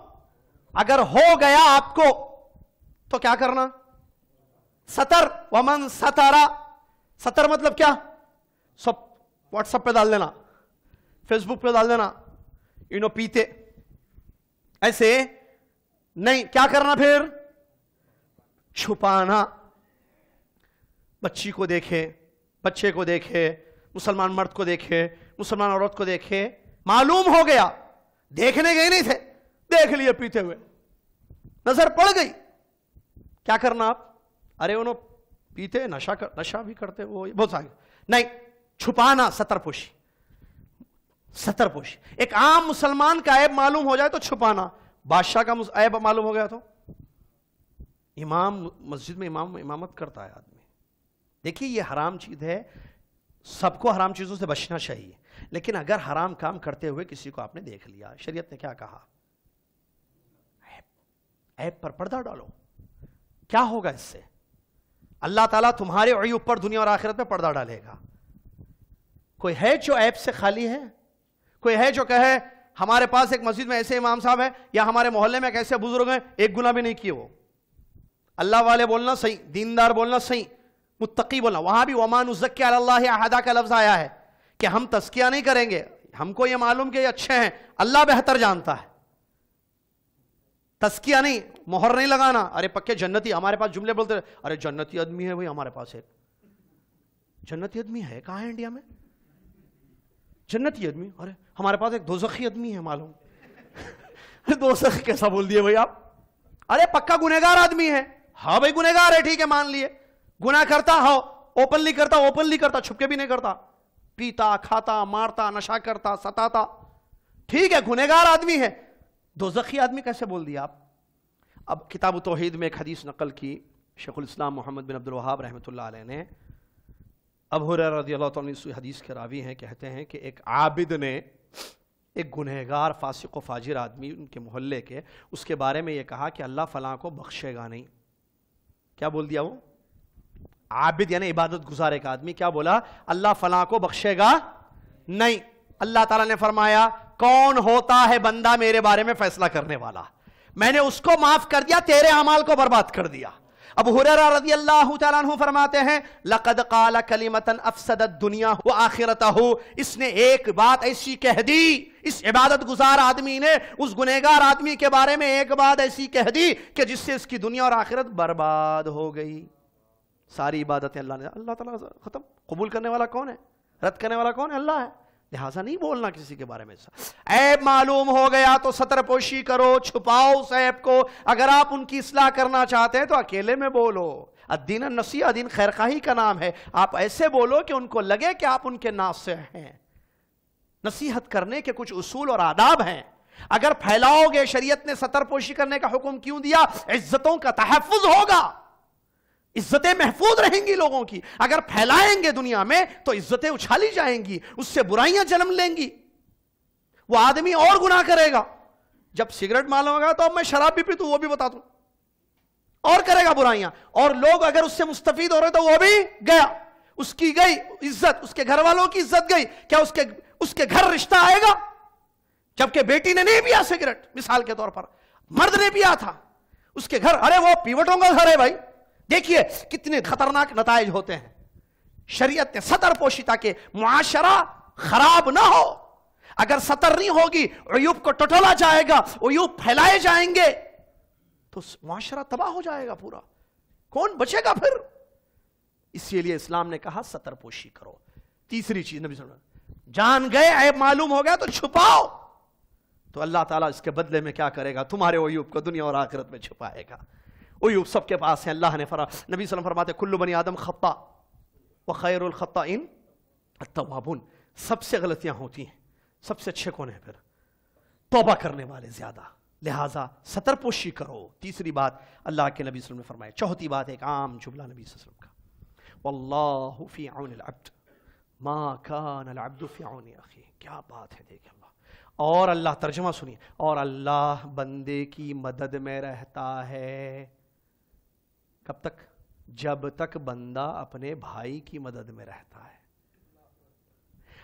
اگر ہو گیا آپ کو تو کیا کرنا؟ ستر. وَمَن سَتَرَ, ستر مطلب کیا؟ سب واٹس ایپ پہ ڈال دینا, فیس بک پہ ڈال دینا, انہوں پیتے ایسے نہیں. کیا کرنا پھر؟ چھپانا. بچی کو دیکھے, بچے کو دیکھے, مسلمان مرد کو دیکھے, مسلمان عورت کو دیکھے, معلوم ہو گیا, دیکھنے گئے نہیں تھے, دیکھ لیے پیتے ہوئے, نظر پڑ گئی. کیا کرنا آپ؟ ارے انہوں پیتے نشہ بھی کرتے وہ بہت سارے نہیں. چھپانا ستر پوشی. ستر پوشی ایک عام مسلمان کا عیب معلوم ہو جائے تو چھپانا. بادشاہ کا عیب معلوم ہو گیا تو امام مسجد میں امامت کرتا ہے آدمی. دیکھیے یہ حرام چیز ہے. سب کو حرام چیزوں سے بچنا چاہیے, لیکن اگر حرام کام کرتے ہوئے کسی کو آپ نے دیکھ لیا, شریعت نے کیا کہا؟ عیب پر پردہ ڈالو. کیا ہوگا اس سے؟ اللہ تعالیٰ تمہارے عیوب پر دنیا اور آخرت میں پردہ ڈالے گا. کوئی ہے جو عیب سے خالی ہے؟ کوئی ہے جو کہے ہمارے پاس ایک مسجد میں ایسے امام صاحب ہے یا ہمارے محلے میں ایک ایسے بزرگ ہیں ایک گناہ بھی نہیں کیے؟ وہ اللہ والے بولنا صحیح, دیندار بولنا صحیح, متقی بولنا. وہاں بھی وَمَا نُزَكِّي عَلَى اللَّهِ أَحَدًا کا لفظ آیا ہے کہ ہم تزکیہ نہیں کریں گے, ہم کو یہ معلوم کہ یہ اچھے ہیں, اللہ بہتر جانتا ہے. تزکیہ نہیں, مہر نہیں لگانا. ارے پکے جنتی, ہمارے پاس جملے بولتے رہے, ارے جنتی آدمی ہے بھائی ہمارے پاس ایک. جنتی آدمی ہے کہاں ہے انڈیا میں؟ جنتی آدمی, ارے ہمارے پاس ایک دوزخی آدمی ہے معلوم. دوزخی کیسا بول دیے بھائی آپ؟ ارے پکا گنہگار آدمی ہے. ہاں بھائی گنہگار ہے, ٹھیک ہے مان لیے. گناہ کرتا ہو, اوپنلی کرتا, چھپ کے بھی نہیں کرتا, پیتا کھاتا مارتا نشہ کرتا ستاتا, ٹھیک ہے گنہگار آدمی ہے. دوزخی آدمی کیسے بول دیا آپ؟ اب کتاب التوحید میں ایک حدیث نقل کی شیخ الاسلام محمد بن عبد الوہاب رحمۃ اللہ علیہ نے. ابو ہریرہ رضی اللہ تعالیٰ عنہ حدیث کے راوی ہیں, کہتے ہیں کہ ایک عابد نے ایک گنہگار فاسق و فاجر آدمی ان کے محلے کے, اس کے بارے میں یہ کہا کہ اللہ فلاں کو بخشے گا نہیں. کیا بول دیا وہ؟ عابد یعنی عبادت گزار ایک آدمی کیا بولا؟ اللہ فلاں کو بخشے گا نہیں. اللہ تعالیٰ نے فرمایا کون ہوتا ہے بندہ میرے بارے میں فیصلہ کرنے والا؟ میں نے اس کو معاف کر دیا, تیرے اعمال کو برباد کر دیا. ابو ہریرہ رضی اللہ تعالیٰ عنہ فرماتے ہیں لقد قال کلمۃ افسدت دنیا وآخرتہ, اس نے ایک بات ایسی کہہ دی, اس عبادت گزار آدمی نے اس گنہگار آدمی کے بارے میں ایک بات ایسی کہہ دی کہ جس سے اس کی دنیا اور آخرت برباد ہو گئی. ساری عبادتیں اللہ تعالیٰ ختم. قبول کرنے والا کون ہے؟ رد کرنے والا کون ہے؟ اللہ ہے. لہٰذا نہیں بولنا کسی کے بارے میں. عیب معلوم ہو گیا تو ستر پوشی کرو, چھپاؤ اس عیب کو. اگر آپ ان کی اصلاح کرنا چاہتے ہیں تو اکیلے میں بولو. الدین النصیحہ, دین خیرخواہی کا نام ہے. آپ ایسے بولو کہ ان کو لگے کہ آپ ان کے ناصح ہیں. نصیحت کرنے کے کچھ اصول اور آداب ہیں. اگر پھیلاؤ گے, شریعت نے ستر پوشی کرنے کا حکم کیوں دیا؟ عزتوں کا تحفظ ہوگا, عزتیں محفوظ رہیں گی لوگوں کی. اگر پھیلائیں گے دنیا میں تو عزتیں اچھالی جائیں گی, اس سے برائیاں جنم لیں گی. وہ آدمی اور گناہ کرے گا. جب سگریٹ معلوم ہوگا تو اب میں شراب بھی پیتوں وہ بھی بتا دوں, اور کرے گا برائیاں. اور لوگ اگر اس سے مستفید ہو رہے تو وہ بھی گیا, اس کی گئی عزت, اس کے گھر والوں کی عزت گئی. کیا اس کے گھر رشتہ آئے گا؟ جبکہ بیٹی نے نہیں پیا سگریٹ, مثال کے طور پر مرد نے پیا تھا, اس کے گھر, ارے وہ پیوٹوں کا گھر ہے بھائی. دیکھیے کتنے خطرناک نتائج ہوتے ہیں. شریعت نے ستر پوشی تاکہ معاشرہ خراب نہ ہو. اگر ستر نہیں ہوگی, عیوب کو ٹٹولا جائے گا, عیوب پھیلائے جائیں گے تو معاشرہ تباہ ہو جائے گا پورا. کون بچے گا پھر؟ اسی لیے اسلام نے کہا ستر پوشی کرو. تیسری چیز نبی صلی اللہ علیہ وسلم, جان گئے عیب معلوم ہو گیا تو چھپاؤ, تو اللہ تعالیٰ اس کے بدلے میں کیا کرے گا؟ تمہارے عیوب کو دنیا اور آخرت میں چھپائے گا. عیوب سب کے پاس ہیں. اللہ نے نبی صلی اللہ علیہ وسلم فرماتے کل بنی آدم خطا وخیر الخطائین التوابون. سب سے غلطیاں ہوتی ہیں, سب سے اچھے کون ہیں پھر؟ توبہ کرنے والے زیادہ. لہٰذا ستر پوشی کرو. تیسری بات اللہ کے نبی صلی اللہ علیہ وسلم نے فرمایا. چوتھی بات ایک عام جملہ نبی صلی اللہ علیہ وسلم کا, واللہ فی عون العبد ما کان العبد فی عون اخیہ. کیا بات ہے, دیکھیں اللہ. اور اللہ, ترجمہ سنیے, اور اللہ بندے کی مدد میں رہتا ہے. کب تک؟ جب تک بندہ اپنے بھائی کی مدد میں رہتا ہے.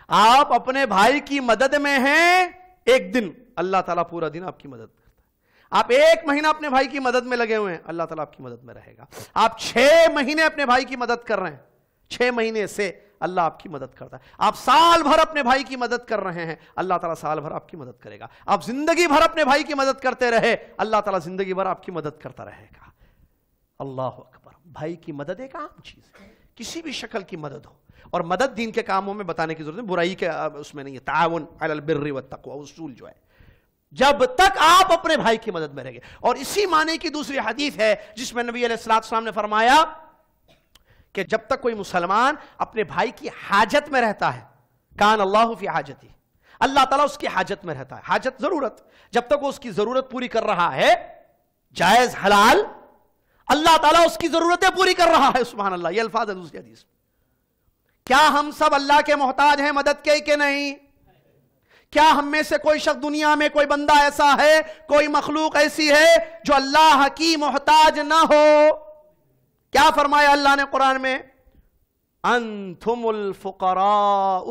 آپ اپنے بھائی کی مدد میں ہیں, ایک دن اللہ تعالیٰ پورا دن آپ کی مدد کرتا ہے. آپ ایک مہینہ اپنے بھائی کی مدد میں لگے ہوئے ہیں, اللہ تعالیٰ آپ کی مدد میں رہے گا. آپ 6 مہینے اپنے بھائی کی مدد کر رہے ہیں, 6 مہینے سے اللہ آپ کی مدد کرتا ہے. آپ سال بھر اپنے بھائی کی مدد کر رہے ہیں, اللہ تعالیٰ سال بھر آپ کی مدد کرے گا. آپ زندگی بھر اپنے بھائی کی مدد کرتے رہے, اللہ تعالیٰ زندگی بھر آپ کی مدد کرتا رہے گا. اللہ اکبر. بھائی کی مدد ایک عام چیز ہے, کسی بھی شکل کی مدد ہو. اور مدد دین کے کاموں میں بتانے کی ضرورت نہیں, برائی کے اس میں نہیں ہے. تعاون علی البر والتقوی اصول جو ہے, جب تک آپ اپنے بھائی کی مدد میں رہیں گے. اور اسی معنی کی دوسری حدیث ہے جس میں نبی علیہ الصلوۃ والسلام نے فرمایا کہ جب تک کوئی مسلمان اپنے بھائی کی حاجت میں رہتا ہے، کان اللہ فی حاجتی، اللہ تعالیٰ اس کی حاجت میں رہتا ہے. حاجت ضرورت، جب تک وہ اس کی ضرورت پوری کر رہا ہے، جائز حلال، اللہ تعالیٰ اس کی ضرورتیں پوری کر رہا ہے. سبحان اللہ. یہ الفاظ ہے دوسری حدیث. کیا ہم سب اللہ کے محتاج ہیں مدد کے کہ نہیں؟ کیا ہم میں سے کوئی شخص دنیا میں کوئی بندہ ایسا ہے، کوئی مخلوق ایسی ہے جو اللہ کی محتاج نہ ہو؟ کیا فرمایا اللہ نے قرآن میں؟ انتم الفقراء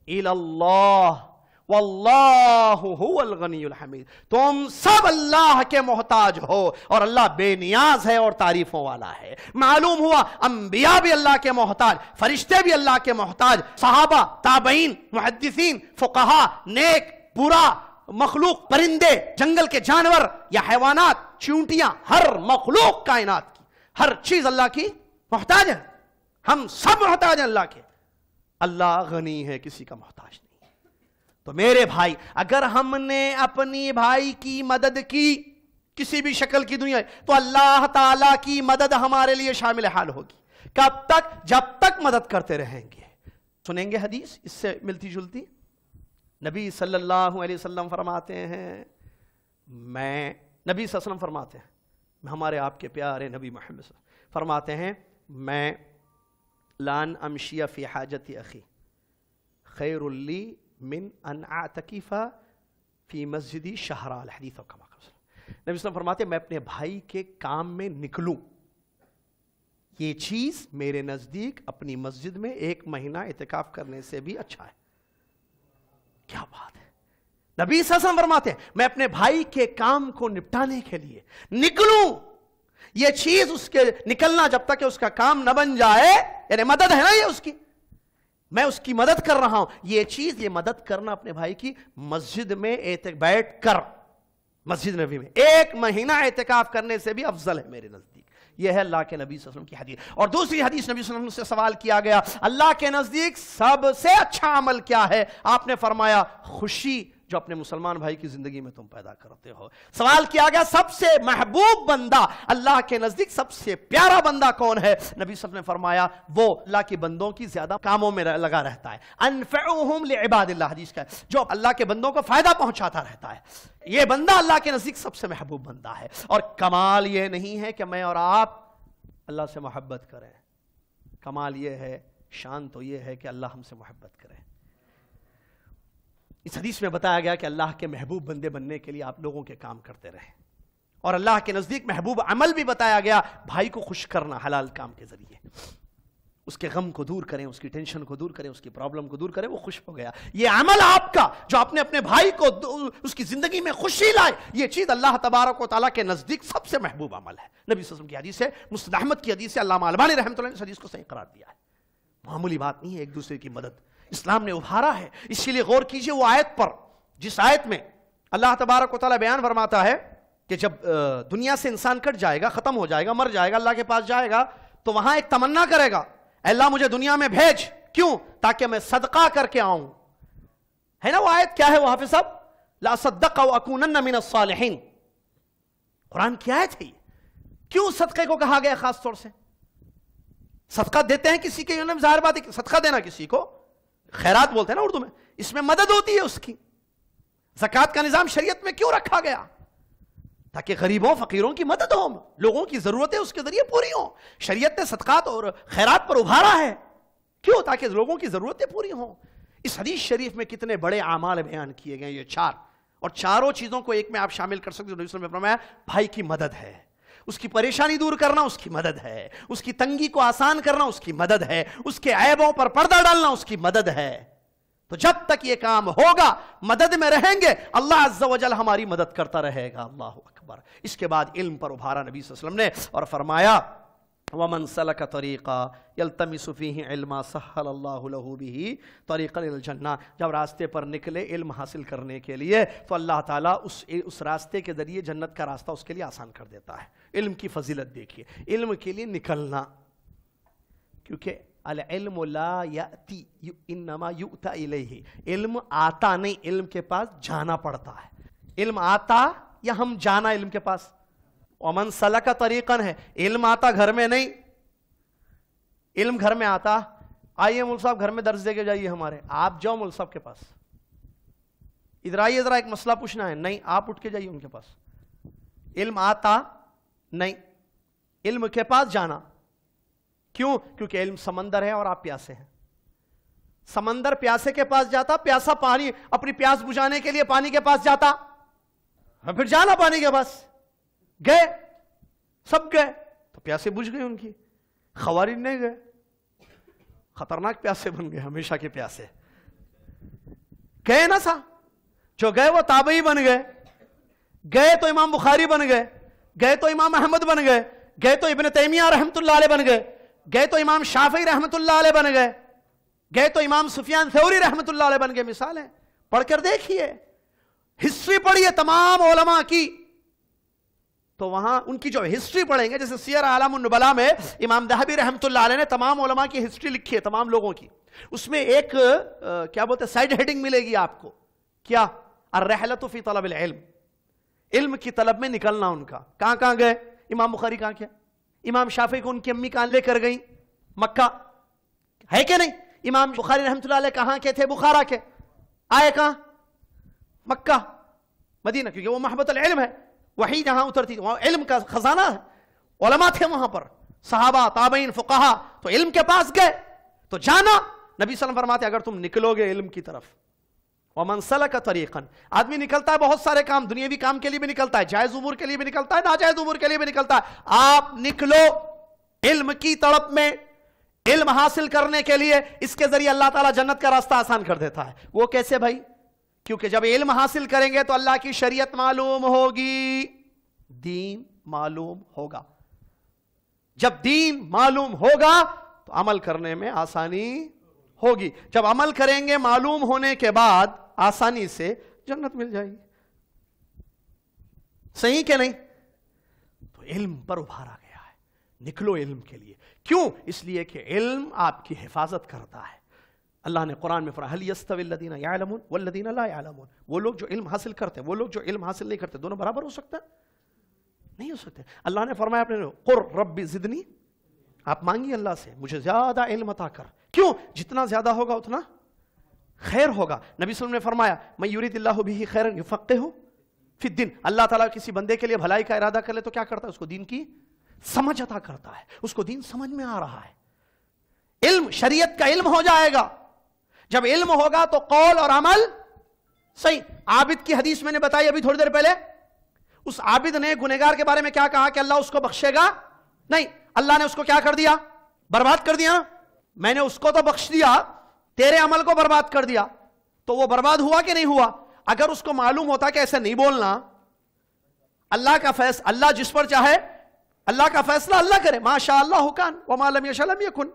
الی اللہ واللہ هو الغنی الحمید. تم سب اللہ کے محتاج ہو اور اللہ بے نیاز ہے اور تعریفوں والا ہے. معلوم ہوا انبیاء بھی اللہ کے محتاج، فرشتے بھی اللہ کے محتاج، صحابہ، تابعین، محدثین، فقہاء، نیک، برا، مخلوق، پرندے، جنگل کے جانور یا حیوانات، چونٹیاں، ہر مخلوق کائنات کی ہر چیز اللہ کی محتاج ہے. ہم سب محتاج ہیں اللہ کے. اللہ غنی ہے، کسی کا محتاج نہیں. تو میرے بھائی، اگر ہم نے اپنی بھائی کی مدد کی کسی بھی شکل کی دنیا، تو اللہ تعالیٰ کی مدد ہمارے لیے شامل حال ہوگی. کب تک؟ جب تک مدد کرتے رہیں گے. سنیں گے حدیث اس سے ملتی جلتی. نبی صلی اللہ علیہ وسلم فرماتے ہیں، نبی صلی اللہ علیہ وسلم فرماتے ہیں، ہمارے آپ کے پیارے نبی محمد صلی اللہ علیہ وسلم فرماتے ہیں، میں لان امشی فی حاجت اخی خیر لی من ان اعتکف فی مسجدی شہرا. الحدیث و کما قال. نبی صلی اللہ علیہ وسلم فرماتے ہیں، میں اپنے بھائی کے کام میں نکلوں، یہ چیز میرے نزدیک اپنی مسجد میں 1 مہینہ اعتکاف کرنے سے بھی اچھا ہے. کیا بات ہے. نبی صلی اللہ علیہ وسلم فرماتے ہیں، میں اپنے بھائی کے کام کو نپٹانے کے لیے نکلوں، یہ چیز اس کے نکلنا جب تک کہ اس کا کام نہ بن جائے، یعنی مدد ہے نا یہ اس کی، میں اس کی مدد کر رہا ہوں. یہ چیز، یہ مدد کرنا اپنے بھائی کی مسجد میں بیٹھ کر، مسجد نبی میں 1 مہینہ اعتکاف کرنے سے بھی افضل ہے میرے نزدیک. یہ ہے اللہ کے نبی صلی اللہ علیہ وسلم کی حدیث. اور دوسری حدیث نبی صلی اللہ علیہ وسلم سے سوال کیا گیا، اللہ کے نزدیک سب سے اچھا عمل کیا ہے؟ آپ نے فرمایا، خوشی جو اپنے مسلمان بھائی کی زندگی میں تم پیدا کرتے ہو. سوال کیا گیا، سب سے محبوب بندہ اللہ کے نزدیک سب سے پیارا بندہ کون ہے؟ نبی صلی اللہ علیہ وسلم نے فرمایا، وہ اللہ کے بندوں کی زیادہ کاموں میں لگا رہتا ہے. انفعهم لعباد اللہ، حدیث کا ہے، جو اللہ کے بندوں کو فائدہ پہنچاتا رہتا ہے. یہ بندہ اللہ کے نزدیک سب سے محبوب بندہ ہے. اور کمال یہ نہیں ہے کہ میں اور آپ اللہ سے محبت کریں، کمال یہ ہے، شان تو یہ ہے کہ اللہ ہم سے محبت کرے. اس حدیث میں بتایا گیا کہ اللہ کے محبوب بندے بننے کے لیے آپ لوگوں کے کام کرتے رہیں. اور اللہ کے نزدیک محبوب عمل بھی بتایا گیا، بھائی کو خوش کرنا حلال کام کے ذریعے. اس کے غم کو دور کریں، اس کی ٹینشن کو دور کریں، اس کی پرابلم کو دور کریں، وہ خوش ہو گیا. یہ عمل آپ کا جو آپ نے اپنے بھائی کو اس کی زندگی میں خوشی لائے، یہ چیز اللہ تبارک و تعالیٰ کے نزدیک سب سے محبوب عمل ہے. نبی صلی اللہ علیہ وسلم کی حدیث ہے، مسند احمد کی حدیث ہے. علامہ البانی رحمۃ اللہ نے اس حدیث کو صحیح قرار دیا ہے. معمولی بات نہیں ہے ایک دوسرے کی مدد، اسلام نے ابھارا ہے. اس لیے غور کیجئے وہ آیت پر، جس آیت میں اللہ تبارک و تعالیٰ بیان فرماتا ہے کہ جب دنیا سے انسان کٹ جائے گا، ختم ہو جائے گا، مر جائے گا، اللہ کے پاس جائے گا، تو وہاں ایک تمنا کرے گا، اے اللہ مجھے دنیا میں بھیج. کیوں؟ تاکہ میں صدقہ کر کے آؤں. ہے نا وہ آیت؟ کیا ہے وہ حافظ صاحب؟ لا صدق واکونن من الصالحین. قرآن کی آیت ہے. کیوں صدقے کو کہا گیا خاص طور سے؟ صدقہ دیتے ہیں کسی کے، ظاہر بات ہے صدقہ دینا کسی کو خیرات بولتے ہیں نا اردو میں، اس میں مدد ہوتی ہے اس کی. زکوٰۃ کا نظام شریعت میں کیوں رکھا گیا؟ تاکہ غریبوں فقیروں کی مدد ہو، لوگوں کی ضرورتیں اس کے ذریعے پوری ہوں. شریعت نے صدقات اور خیرات پر ابھارا ہے. کیوں؟ تاکہ لوگوں کی ضرورتیں پوری ہوں. اس حدیث شریف میں کتنے بڑے اعمال بیان کیے گئے، یہ 4، اور چاروں چیزوں کو ایک میں آپ شامل کر سکتے ہیں. نبی صلی اللہ علیہ وسلم نے فرمایا، بھائی کی مدد ہے، اس کی پریشانی دور کرنا اس کی مدد ہے، اس کی تنگی کو آسان کرنا اس کی مدد ہے، اس کے عیبوں پر پردہ ڈالنا اس کی مدد ہے. تو جب تک یہ کام ہوگا، مدد میں رہیں گے، اللہ عز و جل ہماری مدد کرتا رہے گا. اللہ اکبر. اس کے بعد علم پر ابھارا نبی صلی اللہ علیہ وسلم نے اور فرمایا، وَمَنْ سَلَكَ طَرِيقًا يَلْتَمِسُ فِيهِ عِلْمًا سَهَّلَ اللَّهُ لَهُ بِهِ طَرِيقًا إِلَى الْجَنَّةِ. جب راستے پر نکلے علم حاصل کرنے کے لیے، تو اللہ تعالیٰ اس راستے کے ذریعے جنت کا راستہ اس کے لیے آسان کر دیتا ہے. علم کی فضیلت دیکھیے، علم کے لیے نکلنا، کیونکہ العلم لا یأتی انما یؤتی الیہ. علم آتا نہیں، علم کے پاس جانا پڑتا ہے. علم آتا یا ہم جانا علم کے پاس؟ ومن سلک طریقاً ہے، علم آتا گھر میں نہیں. علم گھر میں آتا, آئیے مول صاحب گھر میں درس دے کے جائیے ہمارے, آپ جاؤ مول صاحب کے پاس, ادھر آئیے ذرا ایک مسئلہ پوچھنا ہے, نہیں آپ اٹھ کے جائیے ان کے پاس. علم آتا نہیں, علم کے پاس جانا. کیوں؟ کیونکہ علم سمندر ہے اور آپ پیاسے ہیں. سمندر پیاسے کے پاس جاتا, پیاسا پانی اپنی پیاس بجھانے کے لیے پانی کے پاس جاتا, پھر جانا پانی کے پاس, گئے سب گئے تو پیاسے بجھ گئے ان کی. خوارج نہیں گئے, خطرناک پیاسے بن گئے, ہمیشہ کے پیاسے گئے نا سا. جو گئے وہ تابعی بن گئے, گئے تو امام بخاری بن گئے, گئے تو امام احمد بن گئے, گئے تو ابن تیمیہ رحمت اللہ علیہ بن گئے, گئے تو امام شافعی رحمت اللہ علیہ بن گئے, گئے تو امام سفیان ثوری رحمت اللہ علیہ بن گئے. مثال ہے, پڑھ کر دیکھیے, ہسٹری پڑھیے تمام علماء کی, تو وہاں ان کی جو ہسٹری پڑھیں گے, جیسے سیر اعلام النبلاء میں امام ذہبی رحمت اللہ علیہ نے تمام علماء کی ہسٹری لکھی ہے, تمام لوگوں کی. اس میں ایک کیا بولتے سائیڈ ہیڈنگ ملے گی آپ کو, کیا؟ الرحلۃ فی طلب العلم, علم کی طلب میں نکلنا ان کا. کہاں کہاں گئے؟ امام بخاری کہاں کیا, امام شافعی کو ان کی امی کہاں لے کر گئیں؟ مکہ, ہے کہ نہیں؟ امام بخاری رحمت اللہ علیہ کہاں کے تھے؟ بخارا کے. آئے کہاں؟ مکہ مدینہ, کیونکہ وہ محبت العلم ہے, وحی جہاں اترتی وہاں علم کا خزانہ ہے, علماء تھے وہاں پر, صحابہ تابعین فقہا, تو علم کے پاس گئے تو جانا. نبی صلی اللہ علیہ وسلم فرماتے اگر تم نکلو گے علم کی طرف, وَمَنْ سَلَكَ طَرِيقًا, آدمی نکلتا ہے بہت سارے کام, دنیاوی کام کے لیے بھی نکلتا ہے, جائز امور کے لیے بھی نکلتا ہے, ناجائز امور کے لیے بھی نکلتا ہے. آپ نکلو علم کی طلب میں, علم حاصل کرنے کے لیے. اس کے ذریعے اللہ تعالیٰ جنت کا راستہ آسان کر دیتا ہے. وہ کیسے بھائی؟ کیونکہ جب علم حاصل کریں گے تو اللہ کی شریعت معلوم ہوگی, دین معلوم ہوگا. جب دین معلوم ہوگا تو عمل کرنے میں آسانی ہوگی. جب عمل کریں گے معلوم ہونے کے بعد آسانی سے جنت مل جائے گی. صحیح کہ نہیں؟ تو علم پر ابھارا گیا ہے, نکلو علم کے لیے. کیوں؟ اس لیے کہ علم آپ کی حفاظت کرتا ہے. اللہ نے قرآن میں فرمایا هل يستوي الذين يعلمون والذين لا يعلمون, وہ لوگ جو علم حاصل کرتے ہیں, وہ لوگ جو علم حاصل نہیں کرتے, دونوں برابر ہو سکتے ہیں؟ نہیں ہو سکتے. اللہ نے فرمایا اپنے قر رب زدنی, آپ مانگیے اللہ سے مجھے زیادہ علم عطا کر. کیوں؟ جتنا زیادہ ہوگا اتنا خیر ہوگا. نبی صلی اللہ علیہ وسلم نے فرمایا من یرید اللہ بہ خیرا یفقہہ فی الدین, اللہ تعالیٰ کسی بندے کے لیے بھلائی کا ارادہ کر لے تو کیا کرتا ہے؟ اس کو دین کی سمجھ عطا کرتا ہے, اس کو دین سمجھ میں آ رہا ہے. علم, شریعت کا علم ہو جائے گا. جب علم ہوگا تو قول اور عمل صحیح. عابد کی حدیث میں نے بتائی ابھی تھوڑی دیر پہلے, اس عابد نے گنہگار کے بارے میں کیا کہا کہ اللہ اس کو بخشے گا نہیں, اللہ نے اس کو کیا کر دیا؟ برباد کر دیا. میں نے اس کو تو بخش دیا, تیرے عمل کو برباد کر دیا. تو وہ برباد ہوا کہ نہیں ہوا؟ اگر اس کو معلوم ہوتا کہ ایسے نہیں بولنا, اللہ کا فیصلہ, اللہ جس پر چاہے اللہ کا فیصلہ اللہ کرے, ما شاء اللہ کان وما لم یشاء لم یکن,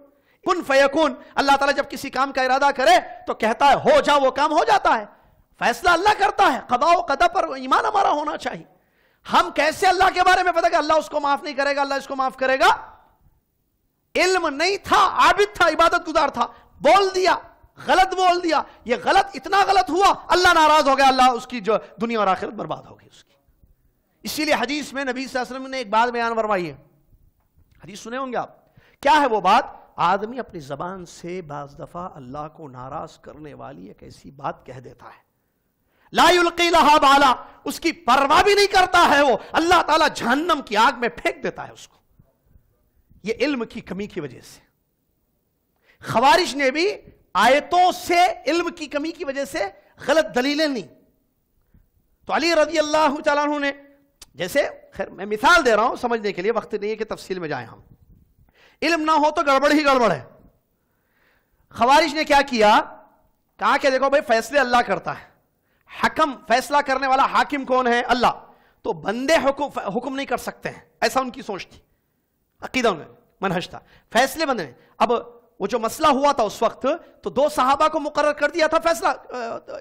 کن فیکون. اللہ تعالیٰ جب کسی کام کا ارادہ کرے تو کہتا ہے ہو جا, وہ کام ہو جاتا ہے. فیصلہ اللہ کرتا ہے. قضاء و قدر پر ایمان ہمارا ہونا چاہیے. ہم کیسے اللہ کے بارے میں پتہ کہ اللہ اس کو معاف نہیں کرے گا, اللہ اس کو معاف کرے گا؟ علم نہیں تھا, عابد تھا, عبادت گزار تھا, بول دیا, غلط بول دیا. یہ غلط اتنا غلط ہوا, اللہ ناراض ہو گیا, اللہ اس کی جو دنیا اور آخرت برباد ہو گئی اس کی. اسی لیے حدیث میں نبی صلی اللہ علیہ وسلم نے ایک بات بیان فرمائی ہے, حدیث سنے ہوں گے آپ. کیا ہے وہ بات؟ آدمی اپنی زبان سے بعض دفعہ اللہ کو ناراض کرنے والی ایک ایسی بات کہہ دیتا ہے, لا یلقی لہا بالا, اس کی پرواہ بھی نہیں کرتا ہے وہ, اللہ تعالیٰ جہنم کی آگ میں پھینک دیتا ہے اس کو. یہ علم کی کمی کی وجہ سے. خوارج نے بھی آیتوں سے علم کی کمی کی وجہ سے غلط دلیلیں لی. تو علی رضی اللہ تعالیٰ عنہ نے, جیسے خیر میں مثال دے رہا ہوں سمجھنے کے لیے, وقت نہیں ہے کہ تفصیل میں جائیں ہم. علم نہ ہو تو گڑبڑ ہی گڑبڑ ہے. خوارج نے کیا کیا؟ کہا کہ دیکھو بھائی فیصلے اللہ کرتا ہے, حکم فیصلہ کرنے والا حاکم کون ہے؟ اللہ. تو بندے حکم نہیں کر سکتے ہیں, ایسا ان کی سوچ تھی, عقیدہ انہیں منہج تھا. فیصلے بندے نے. اب وہ جو مسئلہ ہوا تھا اس وقت, تو 2 صحابہ کو مقرر کر دیا تھا, فیصلہ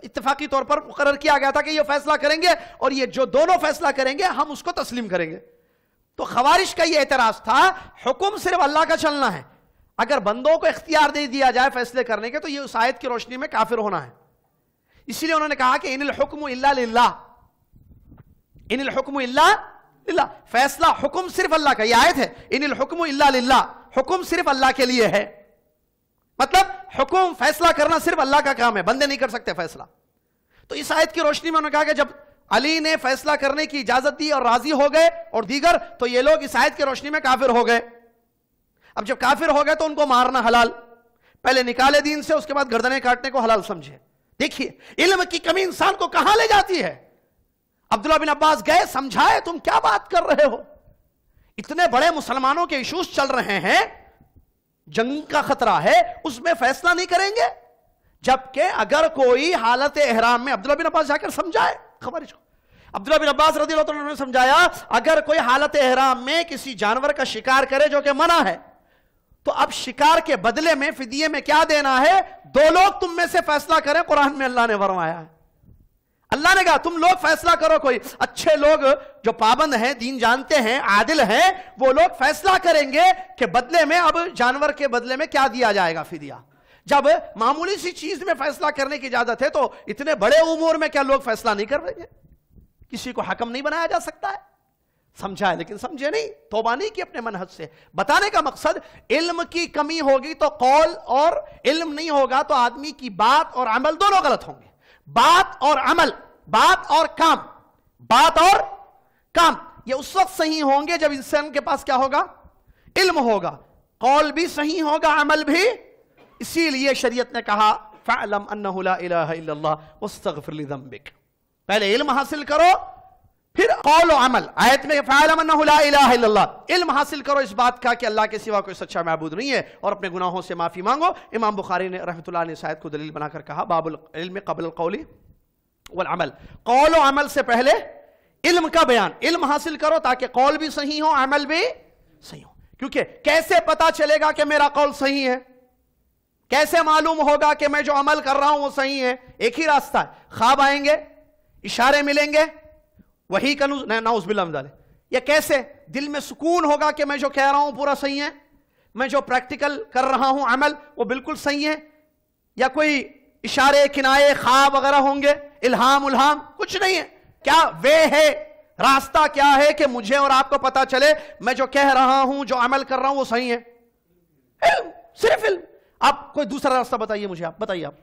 اتفاقی طور پر مقرر کیا گیا تھا کہ یہ فیصلہ کریں گے, اور یہ جو دونوں فیصلہ کریں گے ہم اس کو تسلیم کریں گے. تو خوارج کا یہ اعتراض تھا حکم صرف اللہ کا چلنا ہے, اگر بندوں کو اختیار دے دیا جائے فیصلے کرنے کے تو یہ اس آیت کی روشنی میں کافر ہونا ہے. اسی لیے انہوں نے کہا کہ ان الحکم الا للہ, ان الحکم الا للہ, فیصلہ حکم صرف اللہ کا. یہ آیت ہے ان الحکم الا للہ, حکم صرف اللہ کے لیے ہے، مطلب حکم فیصلہ کرنا صرف اللہ کا کام ہے، بندے نہیں کر سکتے فیصلہ. تو اس آیت کی روشنی میں انہوں نے کہا کہ جب علی نے فیصلہ کرنے کی اجازت دی اور راضی ہو گئے اور دیگر، تو یہ لوگ اس آیت کی روشنی میں کافر ہو گئے. اب جب کافر ہو گئے تو ان کو مارنا حلال، پہلے نکالے دین سے، اس کے بعد گردنیں کاٹنے کو حلال سمجھے. دیکھیے علم کی کمی انسان کو کہاں لے جاتی ہے. عبداللہ بن عباس گئے، سمجھائے تم کیا بات کر رہے ہو، اتنے بڑے مسلمانوں کے ایشوز چل رہے ہیں، جنگ کا خطرہ ہے، اس میں فیصلہ نہیں کریں گے. جبکہ اگر کوئی حالت احرام میں، عبداللہ بن عباس جا کر سمجھائے، خبر جو عبداللہ بن عباس رضی اللہ عنہ نے سمجھایا، اگر کوئی حالت احرام میں کسی جانور کا شکار کرے جو کہ منع ہے، تو اب شکار کے بدلے میں فدیے میں کیا دینا ہے؟ 2 لوگ تم میں سے فیصلہ کریں. قرآن میں اللہ نے فرمایا ہے، اللہ نے کہا تم لوگ فیصلہ کرو. کوئی اچھے لوگ جو پابند ہیں، دین جانتے ہیں، عادل ہیں، وہ لوگ فیصلہ کریں گے کہ بدلے میں اب جانور کے بدلے میں کیا دیا جائے گا، فدیہ. جب معمولی سی چیز میں فیصلہ کرنے کی اجازت ہے تو اتنے بڑے امور میں کیا لوگ فیصلہ نہیں کر رہے ہیں؟ کسی کو حکم نہیں بنایا جا سکتا ہے. سمجھا ہے لیکن سمجھے نہیں، توبہ نہیں کی اپنے منہج سے. بتانے کا مقصد علم کی کمی ہوگی تو قول، اور علم نہیں ہوگا تو آدمی کی بات اور عمل دونوں غلط ہوں گے. بات اور عمل، بات اور کام، بات اور کام یہ اس وقت صحیح ہوں گے جب انسان کے پاس کیا ہوگا؟ علم ہوگا، قول بھی صحیح ہوگا، عمل بھی. اسی لیے شریعت نے کہا فَاعْلَمْ أَنَّهُ لَا إِلَهَ إِلَّا اللَّهُ وَاسْتَغْفِرْ لِذَنبِكَ. پہلے علم حاصل کرو پھر قول و عمل. آیت میں فَاعْلَمْ أَنَّهُ لَا إِلَهَ إِلَّا اللَّهُ، علم حاصل کرو اس بات کا کہ اللہ کے سوا کوئی سچا معبود نہیں ہے، اور اپنے گناہوں سے معافی مانگو. امام بخاری نے رحمۃ اللہ نے اس آیت کو دلیل بنا کر کہا باب العلم قبل القول والعمل. قول و عمل سے پہلے علم کا بیان. علم حاصل کرو تاکہ قول بھی صحیح ہو، عمل بھی صحیح ہو. کیونکہ کیسے پتا چلے گا کہ میرا قول صحیح ہے؟ کیسے معلوم ہوگا کہ میں جو عمل کر رہا ہوں وہ صحیح ہے؟ ایک ہی راستہ ہے، خواب آئیں گے، اشارے ملیں گے، وہی کا نعوذ باللہ من ذالک. یا کیسے دل میں سکون ہوگا کہ میں جو کہہ رہا ہوں پورا صحیح ہے، میں جو پریکٹیکل کر رہا ہوں عمل وہ بالکل صحیح ہے؟ یا کوئی اشارے، کنائے، خواب وغیرہ ہوں گے، الہام کچھ نہیں ہے. کیا وے ہے، راستہ کیا ہے کہ مجھے اور آپ کو پتا چلے میں جو کہہ رہا ہوں، جو عمل کر رہا ہوں وہ صحیح ہے؟ علم، صرف علم. آپ کوئی دوسرا راستہ بتائیے مجھے، آپ بتائیے. آپ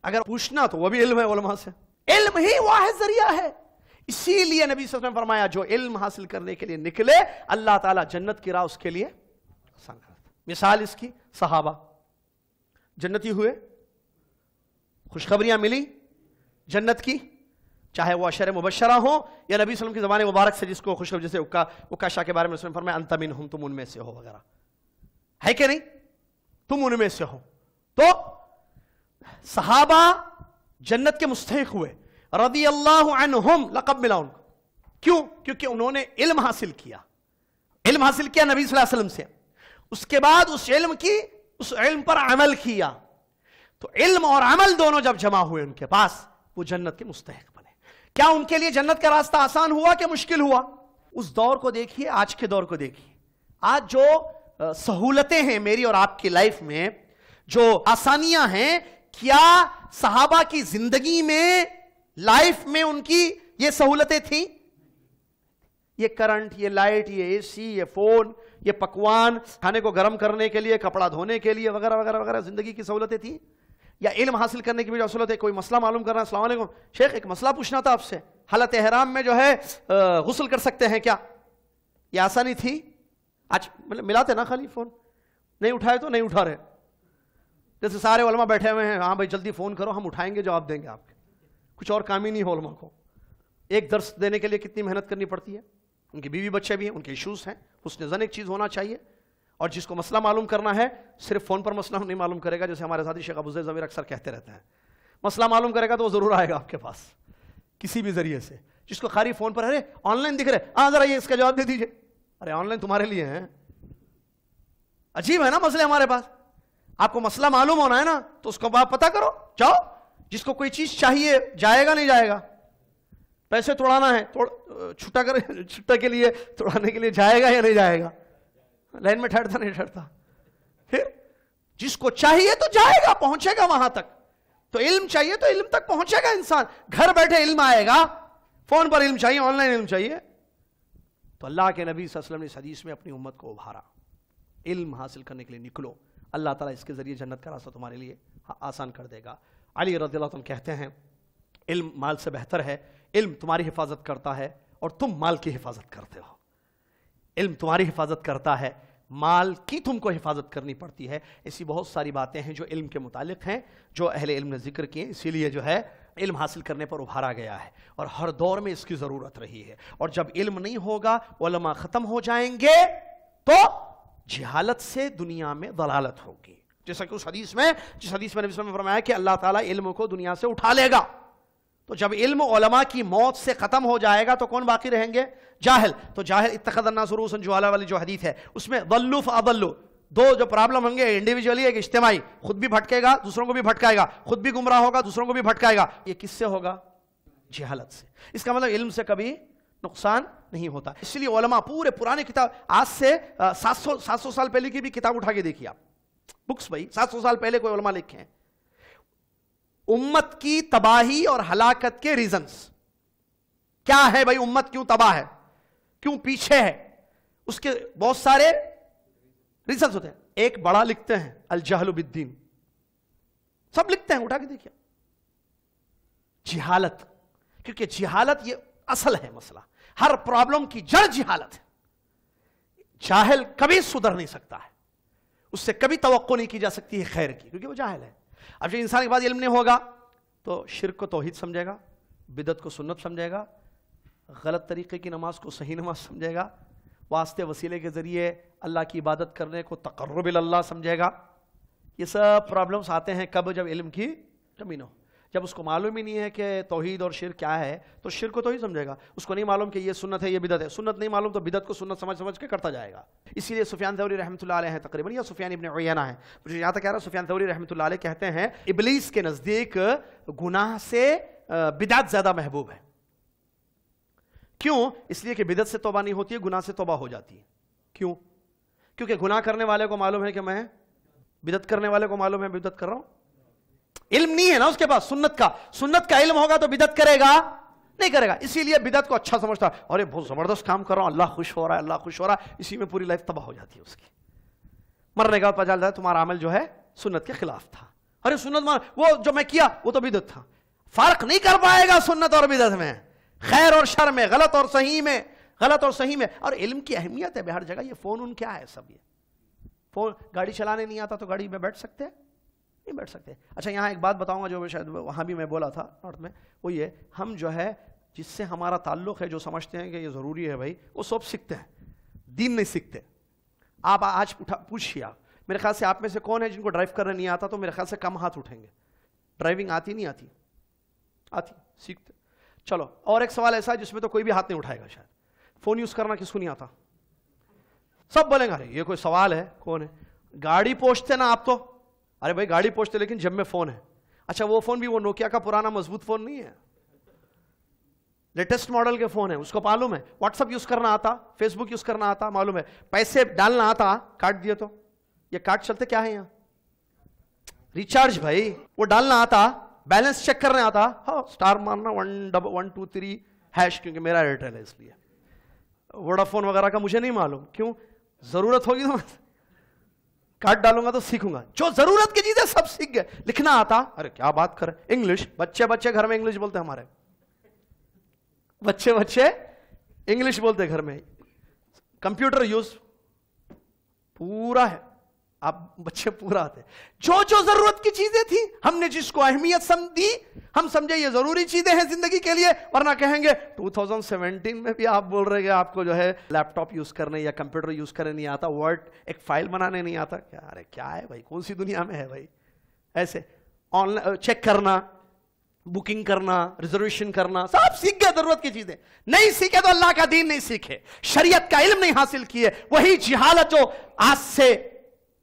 اگر پوچھنا تو وہ بھی علم ہے علماء سے. علم ہی واحد ذریعہ ہے. اسی لیے نبی صلی اللہ علیہ وسلم نے فرمایا جو علم حاصل کرنے کے لیے نکلے اللہ تعالیٰ جنت کی راہ اس کے لیے آسان کرتا. مثال اس کی، صحابہ جنتی ہوئے، خوشخبریاں ملی جنت کی، چاہے وہ عشر مبشرہ ہوں یا نبی صلی اللہ علیہ وسلم کی زبان مبارک سے جس کو خوشخبری، جیسے عکاشہ کے بارے میں رسول نے فرمایا انت منہم، تم ان میں سے ہو وغیرہ. ہے کہ نہیں؟ تم ان میں سے ہو. تو صحابہ جنت کے مستحق ہوئے رضی اللہ عنہم، لقب ملا ان کو. کیوں؟ کیونکہ انہوں نے علم حاصل کیا. علم حاصل کیا نبی صلی اللہ علیہ وسلم سے، اس کے بعد اس علم پر عمل کیا. تو علم اور عمل دونوں جب جمع ہوئے ان کے پاس، وہ جنت کے مستحق بنے. کیا ان کے لیے جنت کا راستہ آسان ہوا کہ مشکل ہوا؟ اس دور کو دیکھیے، آج کے دور کو دیکھیے. آج جو سہولتیں ہیں میری اور آپ کی لائف میں، جو آسانیاں ہیں، کیا صحابہ کی زندگی میں، لائف میں ان کی یہ سہولتیں تھیں؟ یہ کرنٹ، یہ لائٹ، یہ اے سی، یہ فون، یہ پکوان، کھانے کو گرم کرنے کے لیے، کپڑا دھونے کے لیے وغیرہ وغیرہ وغیرہ زندگی کی سہولتیں تھیں؟ یا علم حاصل کرنے کی بھی جو سہولت ہے، کوئی مسئلہ معلوم کرنا، السلام علیکم شیخ ایک مسئلہ پوچھنا تھا آپ سے، حالت احرام میں جو ہے غسل کر سکتے ہیں کیا؟ یہ آسانی تھی؟ آج ملاتے نا خالی فون، نہیں اٹھائے تو نہیں اٹھا رہے. جیسے سارے علماء بیٹھے ہوئے ہیں، ہاں بھائی جلدی فون کرو، ہم اٹھائیں گے، جواب دیں گے آپ کے. کچھ اور کام ہی نہیں ہو علماء کو. ایک درس دینے کے لیے کتنی محنت کرنی پڑتی ہے، ان کی بیوی بچے بھی ہیں، ان کے ایشوز ہیں. حسن ظن ایک چیز ہونا چاہیے. اور جس کو مسئلہ معلوم کرنا ہے صرف فون پر مسئلہ نہیں معلوم کرے گا، جیسے ہمارے ساتھی شیخ ابو زید ضمیر اکثر کہتے رہتے ہیں، مسئلہ معلوم کرے گا تو وہ ضرور آئے گا آپ کے پاس کسی بھی ذریعے سے. جس کو خالی phone per, array on line دکھ رہے، ہاں ذرا یہ اس کا جواب دے دیجیے. ارے آن لائن تمہارے لیے ہیں. عجیب ہے نا مسئلے ہمارے پاس. آپ کو مسئلہ معلوم ہونا ہے نا تو اس کو آپ پتا کرو، جاؤ. جس کو کوئی چیز چاہیے جائے گا نہیں جائے گا، پیسے توڑانا ہے چھٹا کے لیے توڑانے کے لیے جائے گا یا نہیں جائے گا؟ لائن میں ٹھہرتا نہیں ٹھہرتا. پھر جس کو چاہیے تو جائے گا، پہنچے گا وہاں تک. تو علم چاہیے تو علم تک پہنچے گا انسان. گھر بیٹھے علم آئے گا، فون پر علم چاہیے، آن لائن علم چاہیے. تو اللہ کے نبی صلی اللہ علیہ وسلم نے اس حدیث میں اپنی امت کو ابھارا. علم حاصل کرنے کے لیے نکلو، اللہ تعالیٰ اس کے ذریعے جنت کا راستہ تمہارے لیے آسان کر دے گا۔ علی رضی اللہ عنہ کہتے ہیں علم مال سے بہتر ہے، علم تمہاری حفاظت کرتا ہے اور تم مال کی حفاظت کرتے ہو۔ علم تمہاری حفاظت کرتا ہے، مال کی تم کو حفاظت کرنی پڑتی ہے۔ ایسی بہت ساری باتیں ہیں جو علم کے متعلق ہیں جو اہل علم نے ذکر کیے، اسی لیے جو ہے علم حاصل کرنے پر ابھارا گیا ہے اور ہر دور میں اس کی ضرورت رہی ہے۔ اور جب علم نہیں ہوگا، علماء ختم ہو جائیں گے تو جہالت سے دنیا میں ضلالت ہوگی، جیسا کہ اس حدیث میں نبی صلی اللہ علیہ وسلم نے فرمایا کہ اللہ تعالیٰ علم کو دنیا سے اٹھا لے گا۔ تو جب علم علماء کی موت سے ختم ہو جائے گا تو کون باقی رہیں گے؟ جاہل۔ تو جاہل اتخذ الناس رؤوسا جہالا والی جو حدیث ہے اس میں ضلوا فاضلوا، دو جو پرابلم ہوں گے، انڈیویجولی ایک اجتماعی، خود بھی بھٹکے گا دوسروں کو بھی بھٹکائے گا، خود بھی گمراہ ہوگا دوسروں کو بھی بھٹکائے گا۔ یہ کس سے ہوگا؟ جہالت سے۔ اس کا مطلب علم سے کبھی نقصان نہیں ہوتا۔ اس لیے علماء پورے پرانے کتاب، آج سے 700 سال پہلے کی بھی کتاب اٹھا کے دیکھیے آپ، بکس بھائی 700 سال پہلے کوئی علماء لکھے ہیں امت کی تباہی اور ہلاکت کے ریزنز کیا ہے بھائی، امت کیوں تباہ ہے، کیوں پیچھے ہے، اس کے بہت سارے ریزنز ہوتے ہیں۔ ایک بڑا لکھتے ہیں الجہل بالدین، سب لکھتے ہیں، اٹھا کے دیکھیے، جہالت، کیونکہ جہالت یہ اصل ہے مسئلہ، ہر پرابلم کی جڑ جہالت ہے۔ جاہل کبھی سدھر نہیں سکتا ہے، اس سے کبھی توقع نہیں کی جا سکتی ہے خیر کی، کیونکہ وہ جاہل ہے۔ اب جو انسان کے پاس علم نہیں ہوگا تو شرک کو توحید سمجھے گا، بدعت کو سنت سمجھے گا، غلط طریقے کی نماز کو صحیح نماز سمجھے گا، واسطے وسیلے کے ذریعے اللہ کی عبادت کرنے کو تقرب اللہ سمجھے گا۔ یہ سب پرابلمس آتے ہیں کب؟ جب علم کی کمی نہ ہو، جب اس کو معلوم ہی نہیں ہے کہ توحید اور شرک کیا ہے تو شرک کو توحید سمجھے گا، اس کو نہیں معلوم کہ یہ سنت ہے یہ بدعت ہے، سنت نہیں معلوم تو بدعت کو سنت سمجھ کے کرتا جائے گا۔ اسی لیے سفیان ثوری رحمۃ اللہ علیہ تقریباً، یا سفیان ابن عیینہ ہے، مجھے یہاں تک کہہ رہا ہے، سفیان ثوری رحمۃ اللہ علیہ کہتے ہیں ابلیس کے نزدیک گناہ سے بدعت زیادہ محبوب ہے۔ کیوں؟ اس لیے کہ بدعت سے توبہ نہیں ہوتی ہے، گناہ سے توبہ ہو جاتی ہے۔ کیوں؟ کیونکہ گناہ کرنے والے کو معلوم ہے کہ میں بدعت کرنے والے کو معلوم ہے بدعت کر رہا ہوں، علم نہیں ہے نا اس کے پاس سنت کا علم ہوگا تو بدعت کرے گا نہیں کرے گا، اسی لیے بدعت کو اچھا سمجھتا ہے، اور یہ بہت زبردست کام کر رہا ہوں، اللہ خوش ہو رہا ہے، اللہ خوش ہو رہا ہے، اسی میں پوری لائف تباہ ہو جاتی ہے اس کی۔ مرنے کا پتہ چلتا ہے تمہارا عمل جو ہے سنت کے خلاف تھا، ارے سنت وہ جو میں کیا وہ تو بدعت تھا۔ فرق نہیں کر پائے گا سنت اور بدعت میں، خیر اور شر میں، غلط اور صحیح میں، اور علم کی اہمیت ہے ہر جگہ۔ یہ فون ان کیا ہے سب، یہ فون، گاڑی چلانے نہیں آتا تو گاڑی میں بیٹھ سکتے نہیں بیٹھ سکتے۔ اچھا یہاں ایک بات بتاؤں گا جو شاید وہاں بھی میں بولا تھا نارتھ میں، وہ یہ، ہم جو ہے جس سے ہمارا تعلق ہے، جو سمجھتے ہیں کہ یہ ضروری ہے بھائی، وہ سب سیکھتے ہیں، دین نہیں سیکھتے۔ آپ آج پوچھیے، میرے خیال سے آپ میں سے کون ہے جن کو ڈرائیو کرنا نہیں آتا؟ تو میرے خیال سے کم ہاتھ اٹھیں گے۔ ڈرائیونگ آتی نہیں آتی؟ آتی، سیکھتے۔ چلو اور ایک سوال ایسا ہے جس میں تو کوئی بھی ہاتھ نہیں اٹھائے گا شاید، فون یوز کرنا کس کو نہیں آتا؟ سب بولیں گے ارے یہ کوئی سوال ہے، کون ہے؟ گاڑی پوچھتے نا آپ تو، ارے بھائی گاڑی پوچھتے لیکن جب میں فون ہے۔ اچھا وہ فون بھی وہ نوکیا کا پرانا مضبوط فون نہیں ہے، لیٹسٹ ماڈل کے فون ہے، اس کو معلوم ہے واٹس ایپ یوز کرنا آتا، فیس بک یوز کرنا آتا، معلوم ہے پیسے ڈالنا آتا، کاٹ دیے تو یہ کاٹ چلتے کیا ہے یہاں؟ ریچارج بھائی، وہ ڈالنا آتا، بیلنس چیک کرنے آتا، ہاں سٹار مارنا 123 ہیش، کیونکہ میرا ایئرٹیل ہے اس لیے، ووڈا فون وغیرہ کا مجھے نہیں معلوم، کیوں؟ ضرورت ہوگی تو کاٹ ڈالوں گا تو سیکھوں گا، جو ضرورت کی چیزیں سب سیکھ گئے۔ لکھنا آتا، ارے کیا بات کریں، انگلش، بچے گھر میں انگلش بولتے ہیں، ہمارے بچے انگلش بولتے گھر میں، کمپیوٹر یوز پورا ہے، آپ بچے پورا آتے۔ جو ضرورت کی چیزیں تھیں، ہم نے جس کو اہمیت سمجھی، ہم سمجھے یہ ضروری چیزیں ہیں زندگی کے لیے، ورنہ کہیں گے 2017 میں بھی آپ بول رہے کہ آپ کو جو ہے لیپ ٹاپ یوز کرنے یا کمپیوٹر یوز کرنے نہیں آتا، ورڈ ایک فائل بنانے نہیں آتا، کیا ارے کیا ہے بھائی، کون سی دنیا میں ہے بھائی؟ ایسے آن لائن چیک کرنا، بکنگ کرنا، ریزرویشن کرنا، سب سیکھ گئے ضرورت کی چیزیں۔ نہیں سیکھے تو اللہ کا دین نہیں سیکھے، شریعت کا علم نہیں حاصل کیے، وہی جہالت جو آج سے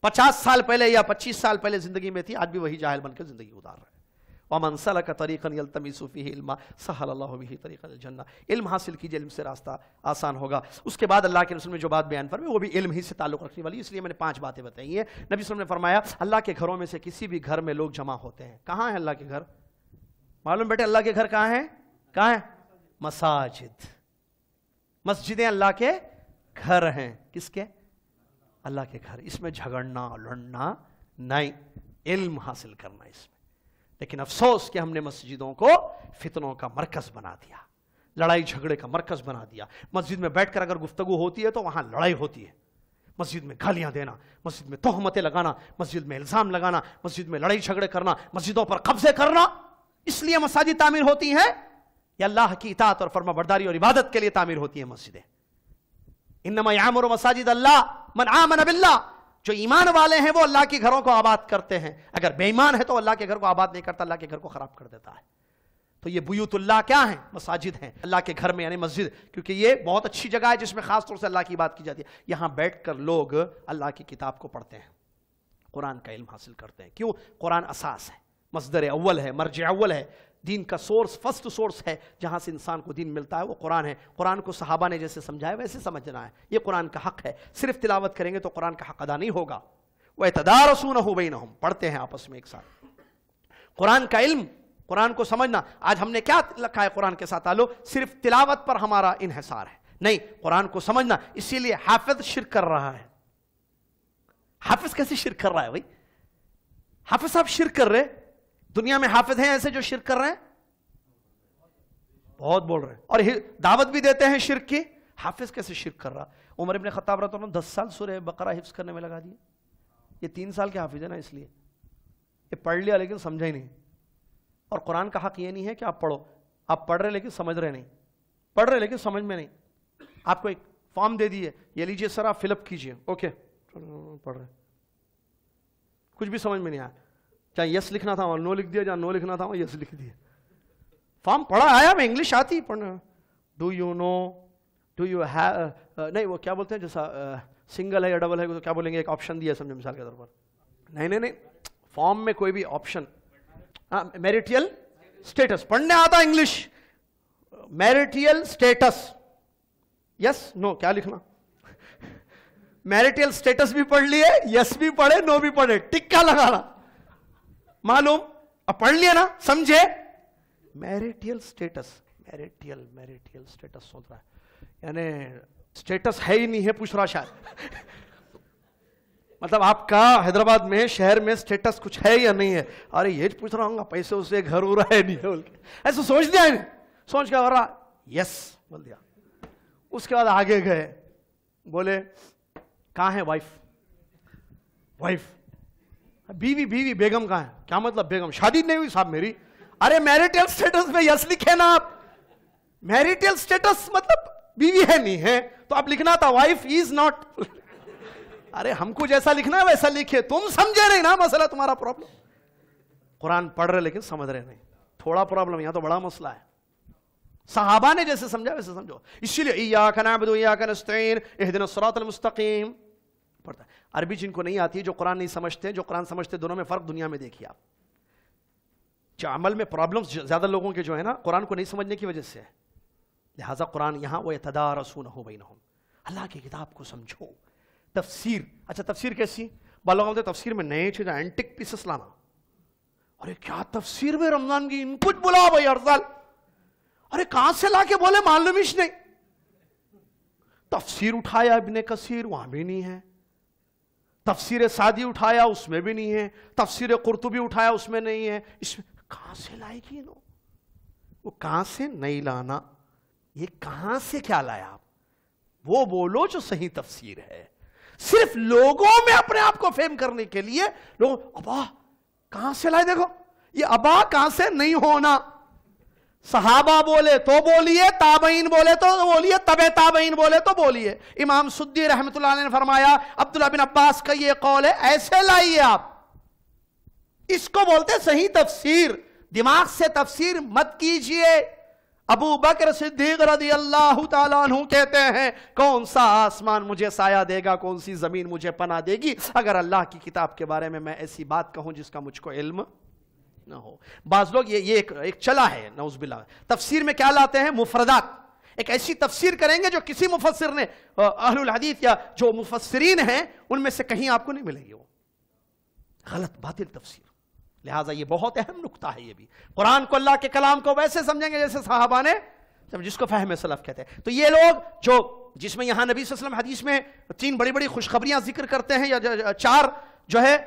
50 سال پہلے یا 25 سال پہلے زندگی میں تھی، آج بھی وہی جاہل بن کے زندگی گزار رہا ہے۔ وَمَنْ سَلَكَ طَرِيقًا يَلْتَمِسُ فِيهِ عِلْمًا سَهَّلَ اللَّهُ بِهِ طَرِيقًا الْجَنَّةِ۔ علم حاصل کیجئے، علم سے راستہ آسان ہوگا۔ اس کے بعد اللہ کے رسول نے جو بات بیان فرمائی وہ بھی علم ہی سے تعلق رکھنے والی، اس لیے میں نے 5 باتیں بتائی ہیں۔ نبی صلی اللہ علیہ وسلم نے فرمایا اللہ کے گھروں میں سے کسی بھی گھر میں لوگ جمع ہوتے ہیں۔ کہاں ہے اللہ کے گھر؟ معلوم بیٹے اللہ کے گھر کہاں ہیں؟ کہاں ہیں؟ مساجد، مسجدیں اللہ کے گھر ہیں۔ کس کے؟ اللہ کے گھر، اس میں جھگڑنا لڑنا نہیں، علم حاصل کرنا اس میں. لیکن افسوس کہ ہم نے مسجدوں کو فتنوں کا مرکز بنا دیا، لڑائی جھگڑے کا مرکز بنا دیا. مسجد میں بیٹھ کر اگر گفتگو ہوتی ہے تو وہاں لڑائی ہوتی ہے، مسجد میں گالیاں دینا، مسجد میں تہمتیں لگانا، مسجد میں الزام لگانا، مسجد میں لڑائی جھگڑے کرنا، مسجدوں پر قبضے کرنا. اس لیے مساجد تعمیر ہوتی ہیں، یہ اللہ کی اطاعت اور فرما برداری اور عبادت کے لیے تعمیر ہوتی ہیں مسجدیں. انما یعمر مساجد اللہ من آمن باللہ، جو ایمان والے ہیں وہ اللہ کے گھروں کو آباد کرتے ہیں. اگر بے ایمان ہے تو اللہ کے گھر کو آباد نہیں کرتا، اللہ کے گھر کو خراب کر دیتا ہے. تو یہ بیوت اللہ کیا ہیں؟ مساجد ہیں، اللہ کے گھر میں یعنی مسجد، کیونکہ یہ بہت اچھی جگہ ہے جس میں خاص طور سے اللہ کی بات کی جاتی ہے. یہاں بیٹھ کر لوگ اللہ کی کتاب کو پڑھتے ہیں، قرآن کا علم حاصل کرتے ہیں. کیوں؟ قرآن اساس ہے، مصدر اول ہے، مرجع اول ہے، دین کا سورس، فرسٹ سورس ہے جہاں سے انسان کو دین ملتا ہے، وہ قرآن ہے. قرآن کو صحابہ نے جیسے سمجھایا ویسے سمجھنا ہے، یہ قرآن کا حق ہے. صرف تلاوت کریں گے تو قرآن کا حق ادا نہیں ہوگا. وَيَتَدَارَسُونَهُ بَيْنَهُمْ، پڑھتے ہیں آپس میں ایک ساتھ. قرآن کا علم، قرآن کو سمجھنا. آج ہم نے کیا لکھا ہے قرآن کے ساتھ تعلق؟ صرف تلاوت پر ہمارا انحصار ہے. نہیں، قرآن کو سمجھنا. اسی لیے حافظ شرک کر رہا ہے. حافظ کیسے شرک کر رہا ہے بھائی؟ حافظ صاحب شرک کر رہے. دنیا میں حافظ ہیں ایسے جو شرک کر رہے ہیں؟ بہت بول رہے ہیں، اور دعوت بھی دیتے ہیں شرک کی. حافظ کیسے شرک کر رہا؟ عمر ابن خطاب رضی اللہ عنہ 10 سال سورہ بقرہ حفظ کرنے میں لگا دیے. یہ 3 سال کے حافظ ہے نا، اس لیے یہ پڑھ لیا لیکن سمجھا ہی نہیں. اور قرآن کا حق یہ نہیں ہے کہ آپ پڑھو، آپ پڑھ رہے لیکن سمجھ رہے نہیں، پڑھ رہے لیکن سمجھ میں نہیں. آپ کو ایک فارم دے دیے، یہ لیجئے سر آپ فل اپ کیجئے، اوکے پڑھ رہے، کچھ بھی سمجھ میں نہیں آیا. جہاں یس لکھنا تھا وہاں نو لکھ دیا، جہاں نو لکھنا تھا وہاں یس لکھ دیا. فارم پڑھا آیا، میں انگلش آتی پڑھنا. Do you know, do you have, نہیں وہ کیا بولتے ہیں جیسا سنگل ہے یا ڈبل ہے تو کیا بولیں گے؟ ایک آپشن دیا سمجھے مثال کے طور پر. نہیں فارم میں کوئی بھی آپشن. میریٹیل اسٹیٹس پڑھنے آتا انگلش. میریٹیل اسٹیٹس، یس نو کیا لکھنا؟ میریٹیل اسٹیٹس بھی پڑھ لیے، یس بھی پڑھے نو بھی پڑھے، ٹکا لگانا معلوم. اب پڑھ لیا نا، سمجھے؟ میریٹیل اسٹیٹس، میریٹیل اسٹیٹس سوچ رہا ہے، یعنی اسٹیٹس ہے ہی نہیں ہے، پوچھ رہا شاید. مطلب آپ کا حیدرآباد میں شہر میں اسٹیٹس کچھ ہے یا نہیں ہے؟ ارے یہ پوچھ رہا ہوں پیسے اسے گھر ہو رہا ہے نہیں ہے، ایسے سوچ دیا. سوچ کے اور یس بول دیا. اس کے بعد آگے گئے، بولے کہاں ہے وائف؟ بیوی بیگم کہاں ہے؟ کیا مطلب بیگم؟ شادی نہیں ہوئی صاحب میری. ارے میریٹل سٹیٹس میں یس لکھے نا آپ. میریٹل سٹیٹس مطلب بیوی ہے نہیں ہے، تو آپ لکھنا تھا وائف از ناٹ. ارے ہم کو جیسا لکھنا ہے ویسا لکھے، تم سمجھے نہیں نا مسئلہ، تمہارا پرابلم. قرآن پڑھ رہے لیکن سمجھ رہے نہیں، تھوڑا پرابلم. یہاں تو بڑا مسئلہ ہے. صحابہ نے جیسے سمجھا ویسے سمجھو. اسی لیے ایاک نعبد و ایاک نستعین اہدنا الصراط المستقیم پڑھتا ہے. عربی جن کو نہیں آتی ہے، جو قرآن نہیں سمجھتے، جو قرآن سمجھتے، دونوں میں فرق دنیا میں دیکھیے آپ. جو عمل میں پرابلمز زیادہ لوگوں کے جو ہے نا قرآن کو نہیں سمجھنے کی وجہ سے ہے. لہٰذا قرآن یہاں وَيَتَدَارَسُونَهُ بَيْنَهُمْ، اللہ کی کتاب کو سمجھو. تفسیر، اچھا تفسیر کیسی؟ بعض لوگ تفسیر میں نئے چیز اینٹک پیسز لانا. ارے کیا تفسیر میں رمضان کی ان کچھ بلا بھائی ہر سال. ارے کہاں سے لا کے بولے معلوم ہی نہیں. تفسیر اٹھایا ابن کثیر، وہاں بھی نہیں ہے. تفسیر سعدی اٹھایا، اس میں بھی نہیں ہے. تفسیر قرطبی اٹھایا، اس میں نہیں ہے. اس میں کہاں سے لائے گی لو؟ وہ کہاں سے نہیں لانا، یہ کہاں سے کیا لایا آپ؟ وہ بولو جو صحیح تفسیر ہے. صرف لوگوں میں اپنے آپ کو فیم کرنے کے لیے لوگ ابا کہاں سے لائے. دیکھو یہ ابا کہاں سے نہیں ہونا. صحابہ بولے تو بولیے، تابعین بولے تو بولیے، تبع تابعین بولے تو بولیے. امام سدی رحمۃ اللہ علیہ نے فرمایا عبداللہ بن عباس کا یہ قول ہے، ایسے لائیے آپ. اس کو بولتے صحیح تفسیر. دماغ سے تفسیر مت کیجئے. ابو بکر صدیق رضی اللہ تعالیٰ عنہ کہتے ہیں کون سا آسمان مجھے سایہ دے گا، کون سی زمین مجھے پناہ دے گی اگر اللہ کی کتاب کے بارے میں ایسی بات کہوں جس کا مجھ کو علم نہ ہو. بعض لوگ یہ ایک چلا ہے نعوذ باللہ. تفسیر میں کیا لاتے ہیں؟ مفردات. ایک ایسی تفسیر کریں گے جو کسی مفسر نے، اہل الحدیث یا جو مفسرین ہیں ان میں سے کہیں آپ کو نہیں ملے گی. وہ غلط باطل تفسیر. لہٰذا یہ بہت اہم نکتہ ہے. یہ بھی قرآن کو، اللہ کے کلام کو ویسے سمجھیں گے جیسے صحابہ نے جس کو فہم سلف کہتے ہیں. تو یہ لوگ جو جس میں یہاں نبی صلی اللہ علیہ وسلم حدیث میں 3 بڑی بڑی خوشخبریاں ذکر کرتے ہیں، یا 4 جو ہے،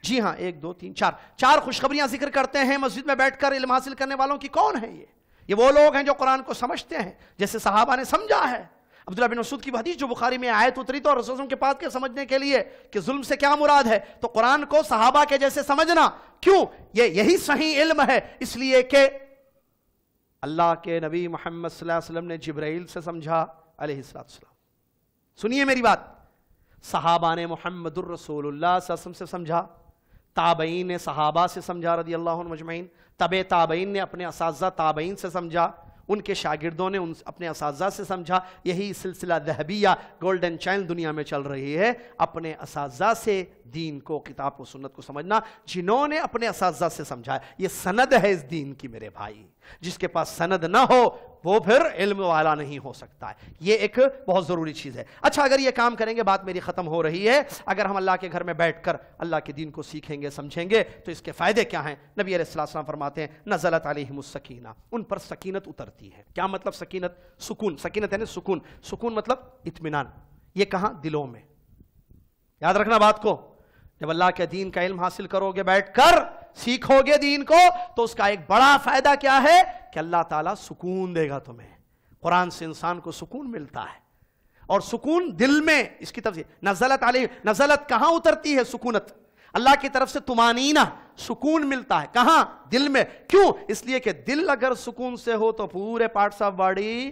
جی ہاں 1 2 3 4 خوشخبریاں ذکر کرتے ہیں مسجد میں بیٹھ کر علم حاصل کرنے والوں کی. کون ہیں یہ وہ لوگ ہیں جو قرآن کو سمجھتے ہیں جیسے صحابہ نے سمجھا ہے. عبداللہ بن مسعود کی حدیث جو بخاری میں آیت اتری تو رسول اللہ کے پاس کے سمجھنے کے لیے کہ ظلم سے کیا مراد ہے، تو قرآن کو صحابہ کے جیسے سمجھنا. کیوں؟ یہی صحیح علم ہے، اس لیے کہ اللہ کے نبی محمد صلی اللہ علیہ وسلم نے جبرائیل سے سمجھا علیہ السلام. سنیے میری بات، صحابہ نے محمد الرسول اللہ صلی اللہ علیہ وسلم سے سمجھا، تابعین نے صحابہ سے سمجھا رضی اللہ عنہم اجمعین، تبع تابعین نے اپنے اساتذہ تابعین سے سمجھا، ان کے شاگردوں نے اپنے اساتذہ سے سمجھا. یہی سلسلہ ذہبیہ گولڈن چین دنیا میں چل رہی ہے، اپنے اساتذہ سے دین کو، کتاب و سنت کو سمجھنا. جنہوں نے اپنے اساتذہ سے سمجھا، یہ سند ہے اس دین کی میرے بھائی. جس کے پاس سند نہ ہو وہ پھر علم والا نہیں ہو سکتا ہے. یہ ایک بہت ضروری چیز ہے. اچھا، اگر یہ کام کریں گے، بات میری ختم ہو رہی ہے، اگر ہم اللہ کے گھر میں بیٹھ کر اللہ کے دین کو سیکھیں گے، سمجھیں گے، تو اس کے فائدے کیا ہیں؟ نبی علیہ السلام فرماتے ہیں نزلت علیہم السکینہ، ان پر سکینت اترتی ہے. کیا مطلب سکینت؟ سکون. سکینت یعنی سکون. سکون مطلب اطمینان. یہ کہاں؟ دلوں میں. یاد رکھنا بات کو. جب اللہ کے دین کا علم حاصل کرو گے، بیٹھ کر سیکھو گے دین کو، تو اس کا ایک بڑا فائدہ کیا ہے کہ اللہ تعالیٰ سکون دے گا تمہیں. قرآن سے انسان کو سکون ملتا ہے، اور سکون دل میں. اس کی تفسیر نزلت علیہ، نزلت کہاں اترتی ہے؟ سکونت. اللہ کی طرف سے طمانینہ، سکون ملتا ہے. کہاں؟ دل میں. کیوں؟ اس لیے کہ دل اگر سکون سے ہو تو پورے پارٹس آف باڈی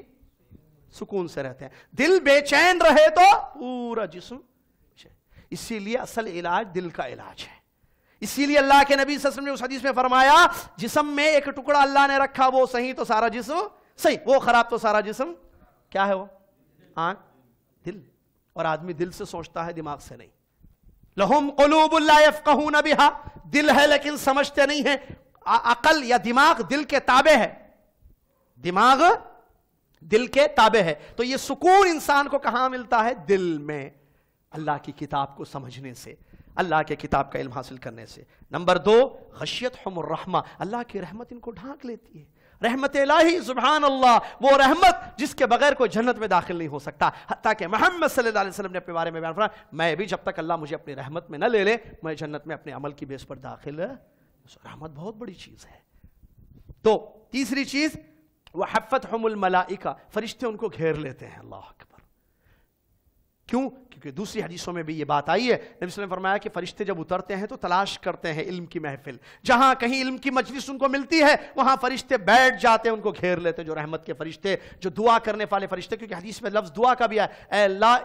سکون سے رہتے ہیں. دل بے چین رہے تو پورا جسم. اسی لیے اصل علاج دل کا علاج ہے. اسی لیے اللہ کے نبی صلی اللہ علیہ وسلم نے اس حدیث میں فرمایا، جسم میں ایک ٹکڑا اللہ نے رکھا، وہ صحیح تو سارا جسم صحیح، وہ خراب تو سارا جسم کیا ہے؟ وہ آنکھ، دل. اور آدمی دل سے سوچتا ہے، دماغ سے نہیں. لہم قلوب لا یفقہون بہا، دل ہے لیکن سمجھتے نہیں ہیں. عقل یا دماغ دل کے تابع ہے، دماغ دل کے تابع ہے. تو یہ سکون انسان کو کہاں ملتا ہے؟ دل میں. اللہ کی کتاب کو سمجھنے سے، اللہ کے کتاب کا علم حاصل کرنے سے. نمبر 2، غشیتہم الرحمہ، اللہ کی رحمت ان کو ڈھانک لیتی ہے. رحمت الہی، سبحان اللہ، وہ رحمت جس کے بغیر کوئی جنت میں داخل نہیں ہو سکتا. حتیٰ کہ محمد صلی اللہ علیہ وسلم نے اپنے بارے میں بیان فرمایا، میں بھی جب تک اللہ مجھے اپنی رحمت میں نہ لے میں جنت میں اپنے عمل کی بیس پر داخل. رحمت بہت بڑی چیز ہے. تو تیسری چیز، وحفتہم الملائکہ، فرشتے ان کو گھیر لیتے ہیں. اللہ اکبر. کیوں؟ کیونکہ دوسری حدیثوں میں بھی یہ بات آئی ہے. نبی صلی اللہ علیہ وسلم نے فرمایا کہ فرشتے جب اترتے ہیں تو تلاش کرتے ہیں علم کی محفل. جہاں کہیں علم کی مجلس ان کو ملتی ہے وہاں فرشتے بیٹھ جاتے ہیں، ان کو گھیر لیتے ہیں. جو رحمت کے فرشتے، جو دعا کرنے والے فرشتے، کیونکہ حدیث میں لفظ دعا کا بھی ہے، اے اللہ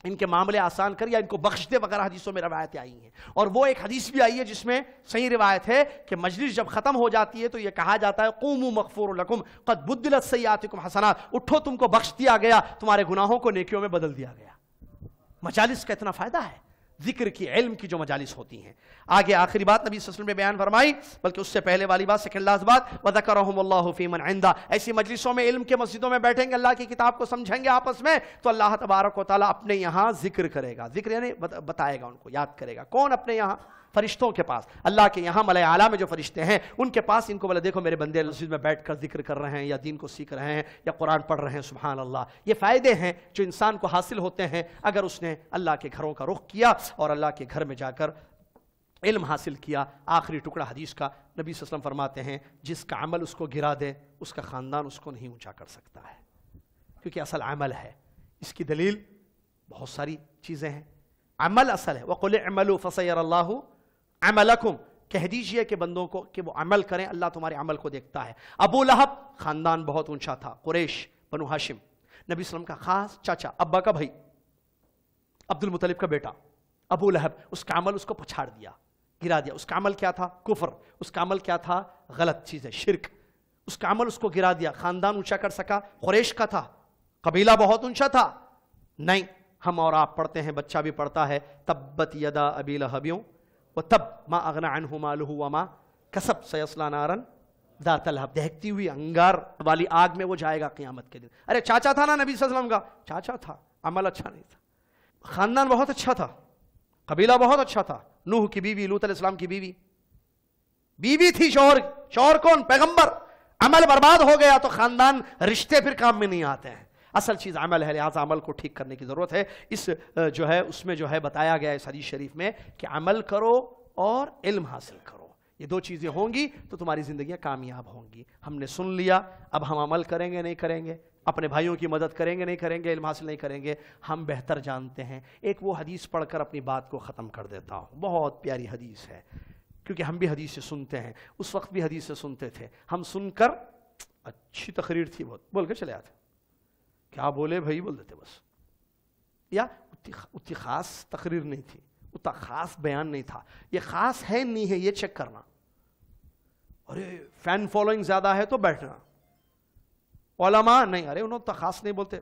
ان کے معاملے آسان کر یا ان کو بخش دے، وغیرہ حدیثوں میں روایتیں آئی ہیں. اور وہ ایک حدیث بھی آئی ہے جس میں صحیح روایت ہے کہ مجلس جب ختم ہو جاتی ہے تو یہ کہا جاتا ہے قوموا مغفور لکم قد بدلت سیئاتکم حسنات، اٹھو تم کو بخش دیا گیا، تمہارے گناہوں کو نیکیوں میں بدل دیا گیا. مجالس کا اتنا فائدہ ہے، ذکر کی، علم کی جو مجالس ہوتی ہیں. آگے آخری بات نبی صلی اللہ علیہ وسلم نے بیان فرمائی، بلکہ اس سے پہلے والی بات، سیکنڈ لاسٹ بات، وَذَكَرَهُمُ اللَّهُ فِي مَنْ عِنْدَهُ. ایسی مجلسوں میں، علم کے مسجدوں میں بیٹھیں گے، اللہ کی کتاب کو سمجھیں گے آپس میں، تو اللہ تبارک و تعالیٰ اپنے یہاں ذکر کرے گا. ذکر یعنی بتائے گا، ان کو یاد کرے گا. کون اپنے یہاں؟ فرشتوں کے پاس. اللہ کے یہاں ملائے اعلیٰ میں جو فرشتے ہیں ان کے پاس ان کو بولا، دیکھو میرے بندے مسجد میں بیٹھ کر ذکر کر رہے ہیں، یا دین کو سیکھ رہے ہیں، یا قرآن پڑھ رہے ہیں. سبحان اللہ. یہ فائدے ہیں جو انسان کو حاصل ہوتے ہیں اگر اس نے اللہ کے گھروں کا رخ کیا اور اللہ کے گھر میں جا کر علم حاصل کیا. آخری ٹکڑا حدیث کا، نبی صلی اللہ علیہ وسلم فرماتے ہیں، جس کا عمل اس کو گرا دے اس کا خاندان اس کو نہیں اونچا کر سکتا ہے، کیونکہ اصل عمل ہے. اس کی دلیل بہت ساری چیزیں ہیں. عمل اصل ہے. وَقُلِ اعْمَلُوا فَسَيَرَ اللَّهُ عَمَلَكُمْ، کہہ دیجئے کہ بندوں کو کہ وہ عمل کریں، اللہ تمہارے عمل کو دیکھتا ہے. ابو لہب خاندان بہت اونچا تھا، قریش، بنو ہاشم، نبی صلی اللہ علیہ وسلم کا خاص چاچا، ابا کا بھائی، عبد المطلب کا بیٹا ابو لہب. اس کا عمل اس کو پچھاڑ دیا، گرا دیا. اس کا عمل کیا تھا؟ کفر. اس کا عمل کیا تھا؟ غلط چیز ہے، شرک. اس کا عمل اس کو گرا دیا. خاندان اونچا کر سکا؟ قریش کا تھا، قبیلہ بہت اونچا تھا. نہیں، ہم اور آپ پڑھتے ہیں، بچہ بھی پڑھتا ہے، تبت یدا ابی لہب وتب ما اغنى عنه ماله وما کسب سیصلی نارا ذات لہب. دہکتی ہوئی انگار والی آگ میں وہ جائے گا قیامت کے دن. ارے چاچا تھا نا نبی صلی اللہ علیہ وسلم کا، چاچا تھا، عمل اچھا نہیں تھا. خاندان بہت اچھا تھا، قبیلہ بہت اچھا تھا. نوح کی بیوی، لوط علیہ السلام کی بیوی تھی. شوہر کون؟ پیغمبر. عمل برباد ہو گیا تو خاندان رشتے پھر کام میں نہیں آتے ہیں. اصل چیز عمل ہے، لہٰذا عمل کو ٹھیک کرنے کی ضرورت ہے. اس جو ہے اس میں جو ہے بتایا گیا اس حدیث شریف میں کہ عمل کرو اور علم حاصل کرو. یہ دو چیزیں ہوں گی تو تمہاری زندگیاں کامیاب ہوں گی. ہم نے سن لیا، اب ہم عمل کریں گے نہیں کریں گے، اپنے بھائیوں کی مدد کریں گے نہیں کریں گے، علم حاصل نہیں کریں گے. ہم بہتر جانتے ہیں. ایک وہ حدیث پڑھ کر اپنی بات کو ختم کر دیتا ہوں. بہت پیاری حدیث ہے، کیونکہ ہم بھی حدیث سے سنتے ہیں، اس وقت بھی حدیث سے سنتے تھے. ہم سن کر اچھی تقریر تھی بہت، بول کے چلے آتے. کیا بولے بھائی بول دیتے بس. یا اتنی خاص تقریر نہیں تھی، اتنا خاص بیان نہیں تھا. یہ خاص ہے نہیں ہے یہ چیک کرنا. ارے فین فالوئنگ زیادہ ہے تو بیٹھنا. علماء نہیں، ارے انہوں تو خاص نہیں بولتے،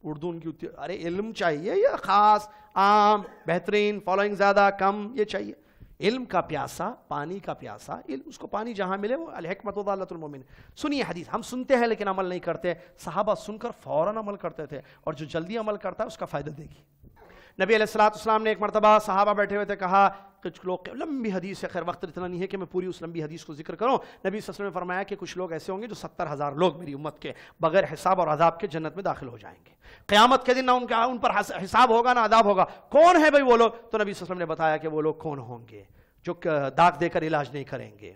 اردو ان کی اتنی. ارے علم چاہیے یا خاص عام بہترین، فالوئنگ زیادہ کم یہ چاہیے. علم کا پیاسا، پانی کا پیاسا، اس کو پانی جہاں ملے وہ الحکمت ضالۃ المؤمن. سنیے حدیث. ہم سنتے ہیں لیکن عمل نہیں کرتے. صحابہ سن کر فوراً عمل کرتے تھے، اور جو جلدی عمل کرتا ہے اس کا فائدہ دے گی. نبی علیہ السلام نے ایک مرتبہ صحابہ بیٹھے ہوئے تھے، کہا کچھ لوگ، لمبی حدیث ہے، خیر وقت اتنا نہیں ہے کہ میں پوری اس لمبی حدیث کو ذکر کروں. نبی صلی اللہ علیہ وسلم نے فرمایا کہ کچھ لوگ ایسے ہوں گے جو 70,000 لوگ میری امت کے بغیر حساب اور عذاب کے جنت میں داخل ہو جائیں گے. قیامت کے دن نہ ان پر حساب ہوگا نہ عذاب ہوگا. کون ہے بھائی وہ لوگ؟ تو نبی صلی اللہ علیہ وسلم نے بتایا کہ وہ لوگ کون ہوں گے جو داغ دے کر علاج نہیں کریں گے،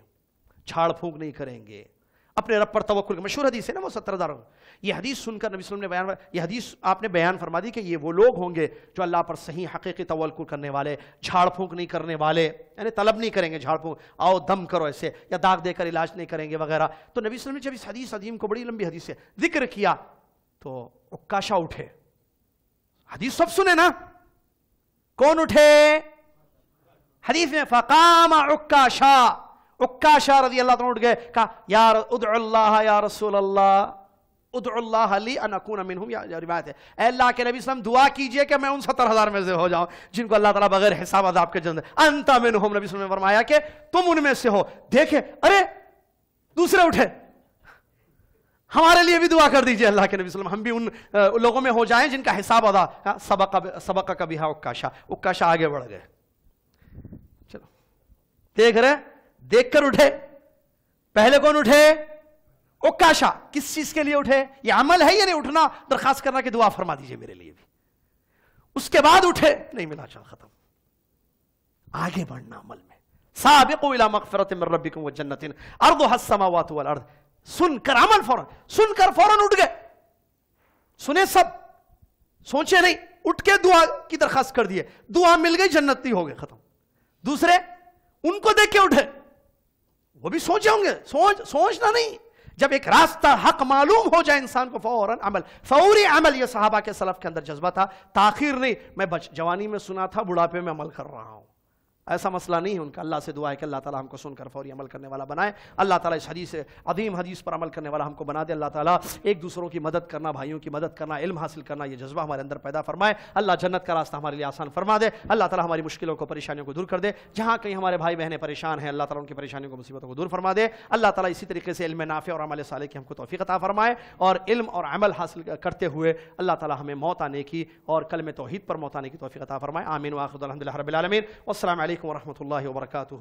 جھاڑ پھونک نہیں کریں گے، اپنے رب پر توکل. مشہور حدیث ہے نا وہ 70,000. یہ حدیث سن کر نبی صلی اللہ علیہ وسلم نے یہ حدیث آپ نے بیان فرما دی کہ یہ وہ لوگ ہوں گے جو اللہ پر صحیح حقیقی توکل کرنے والے، جھاڑ پھونک نہیں کرنے والے، یعنی طلب نہیں کریں گے جھاڑ پھونک، آؤ دم کرو ایسے، یا داغ دے کر علاج نہیں کریں گے وغیرہ. تو نبی صلی اللہ علیہ وسلم نے جب اس حدیث عظیم کو، بڑی لمبی حدیث سے ذکر کیا تو عکاشہ اٹھے. حدیث سب سنے نا، کون اٹھے؟ حدیث میں فقام عکاشہ رضی اللہ عنہ اٹھ گئے، کہا یا ادعو اللہ یا رسول اللہ، ادعو اللہ لی ان اکون منہم. یا روایت ہے اے اللہ کے نبی صلی اللہ علیہ وسلم دعا کیجئے کہ میں ان 70,000 میں سے ہو جاؤں جن کو اللہ تعالیٰ بغیر حساب عذاب کے جنت. انت منہم، نبی صلی اللہ علیہ وسلم نے فرمایا کہ تم ان میں سے ہو. دیکھیں ارے دوسرے اٹھے، ہمارے لیے بھی دعا کر دیجئے اللہ کے نبی صلی اللہ علیہ وسلم، ہم بھی ان لوگوں میں ہو جائیں جن کا حساب ادا. سبق کا بہا عکاشہ آگے بڑھ گئے. چلو دیکھ رہے، دیکھ کر اٹھے. پہلے کون اٹھے؟ عکاشہ. کس چیز کے لیے اٹھے؟ یہ عمل ہے یا نہیں اٹھنا درخواست کرنا کہ دعا فرما دیجئے میرے لیے بھی. اس کے بعد اٹھے، نہیں ملا، چل ختم. آگے بڑھنا عمل میں. سابقوا الی مغفرۃ من ربکم وجنۃ ارضها السماوات والارض. سن کر عمل فوراً اٹھ گئے. سنے سب، سوچے نہیں، اٹھ کے دعا کی درخواست کر دیے. دعا مل گئی، جنتی ہو گئے، ختم. دوسرے ان کو دیکھ کے اٹھے، وہ بھی سوچے ہوں گے. سوچنا نہیں، جب ایک راستہ حق معلوم ہو جائے انسان کو فوراً عمل، فوری عمل. یہ صحابہ کے سلف کے اندر جذبہ تھا، تاخیر نہیں. میں جوانی میں سنا تھا، بڑھاپے میں عمل کر رہا ہوں، ایسا مسئلہ نہیں ہے ان کا. اللہ سے دعا ہے کہ اللہ تعالیٰ ہم کو سن کر فوری عمل کرنے والا بنائے. اللہ تعالیٰ اس حدیث عظیم حدیث پر عمل کرنے والا ہم کو بنا دے. اللہ تعالیٰ ایک دوسروں کی مدد کرنا، بھائیوں کی مدد کرنا، علم حاصل کرنا، یہ جذبہ ہمارے اندر پیدا فرمائے. اللہ جنت کا راستہ ہمارے لیے آسان فرما دے. اللہ تعالیٰ ہماری مشکلوں کو، پریشانیوں کو دور کر دے. جہاں کہیں ہمارے بھائی بہنیں پریشان ہیں، اللہ تعالیٰ ان کی پریشانیوں کو، مصیبتوں کو دور فرما دے. اللہ تعالیٰ اسی طریقے سے علم نافع اور عمل صالح کی ہم کو توفیق عطا فرمائے، اور علم اور عمل حاصل کرتے ہوئے اللہ تعالیٰ ہمیں موت آنے کی اور کلمہ توحید پر موت آنے کی توفیق عطا فرمائے. آمین. وآخر الحمد للہ رب العالمین. والسلام علیکم ورحمۃ اللہ وبرکاتہ.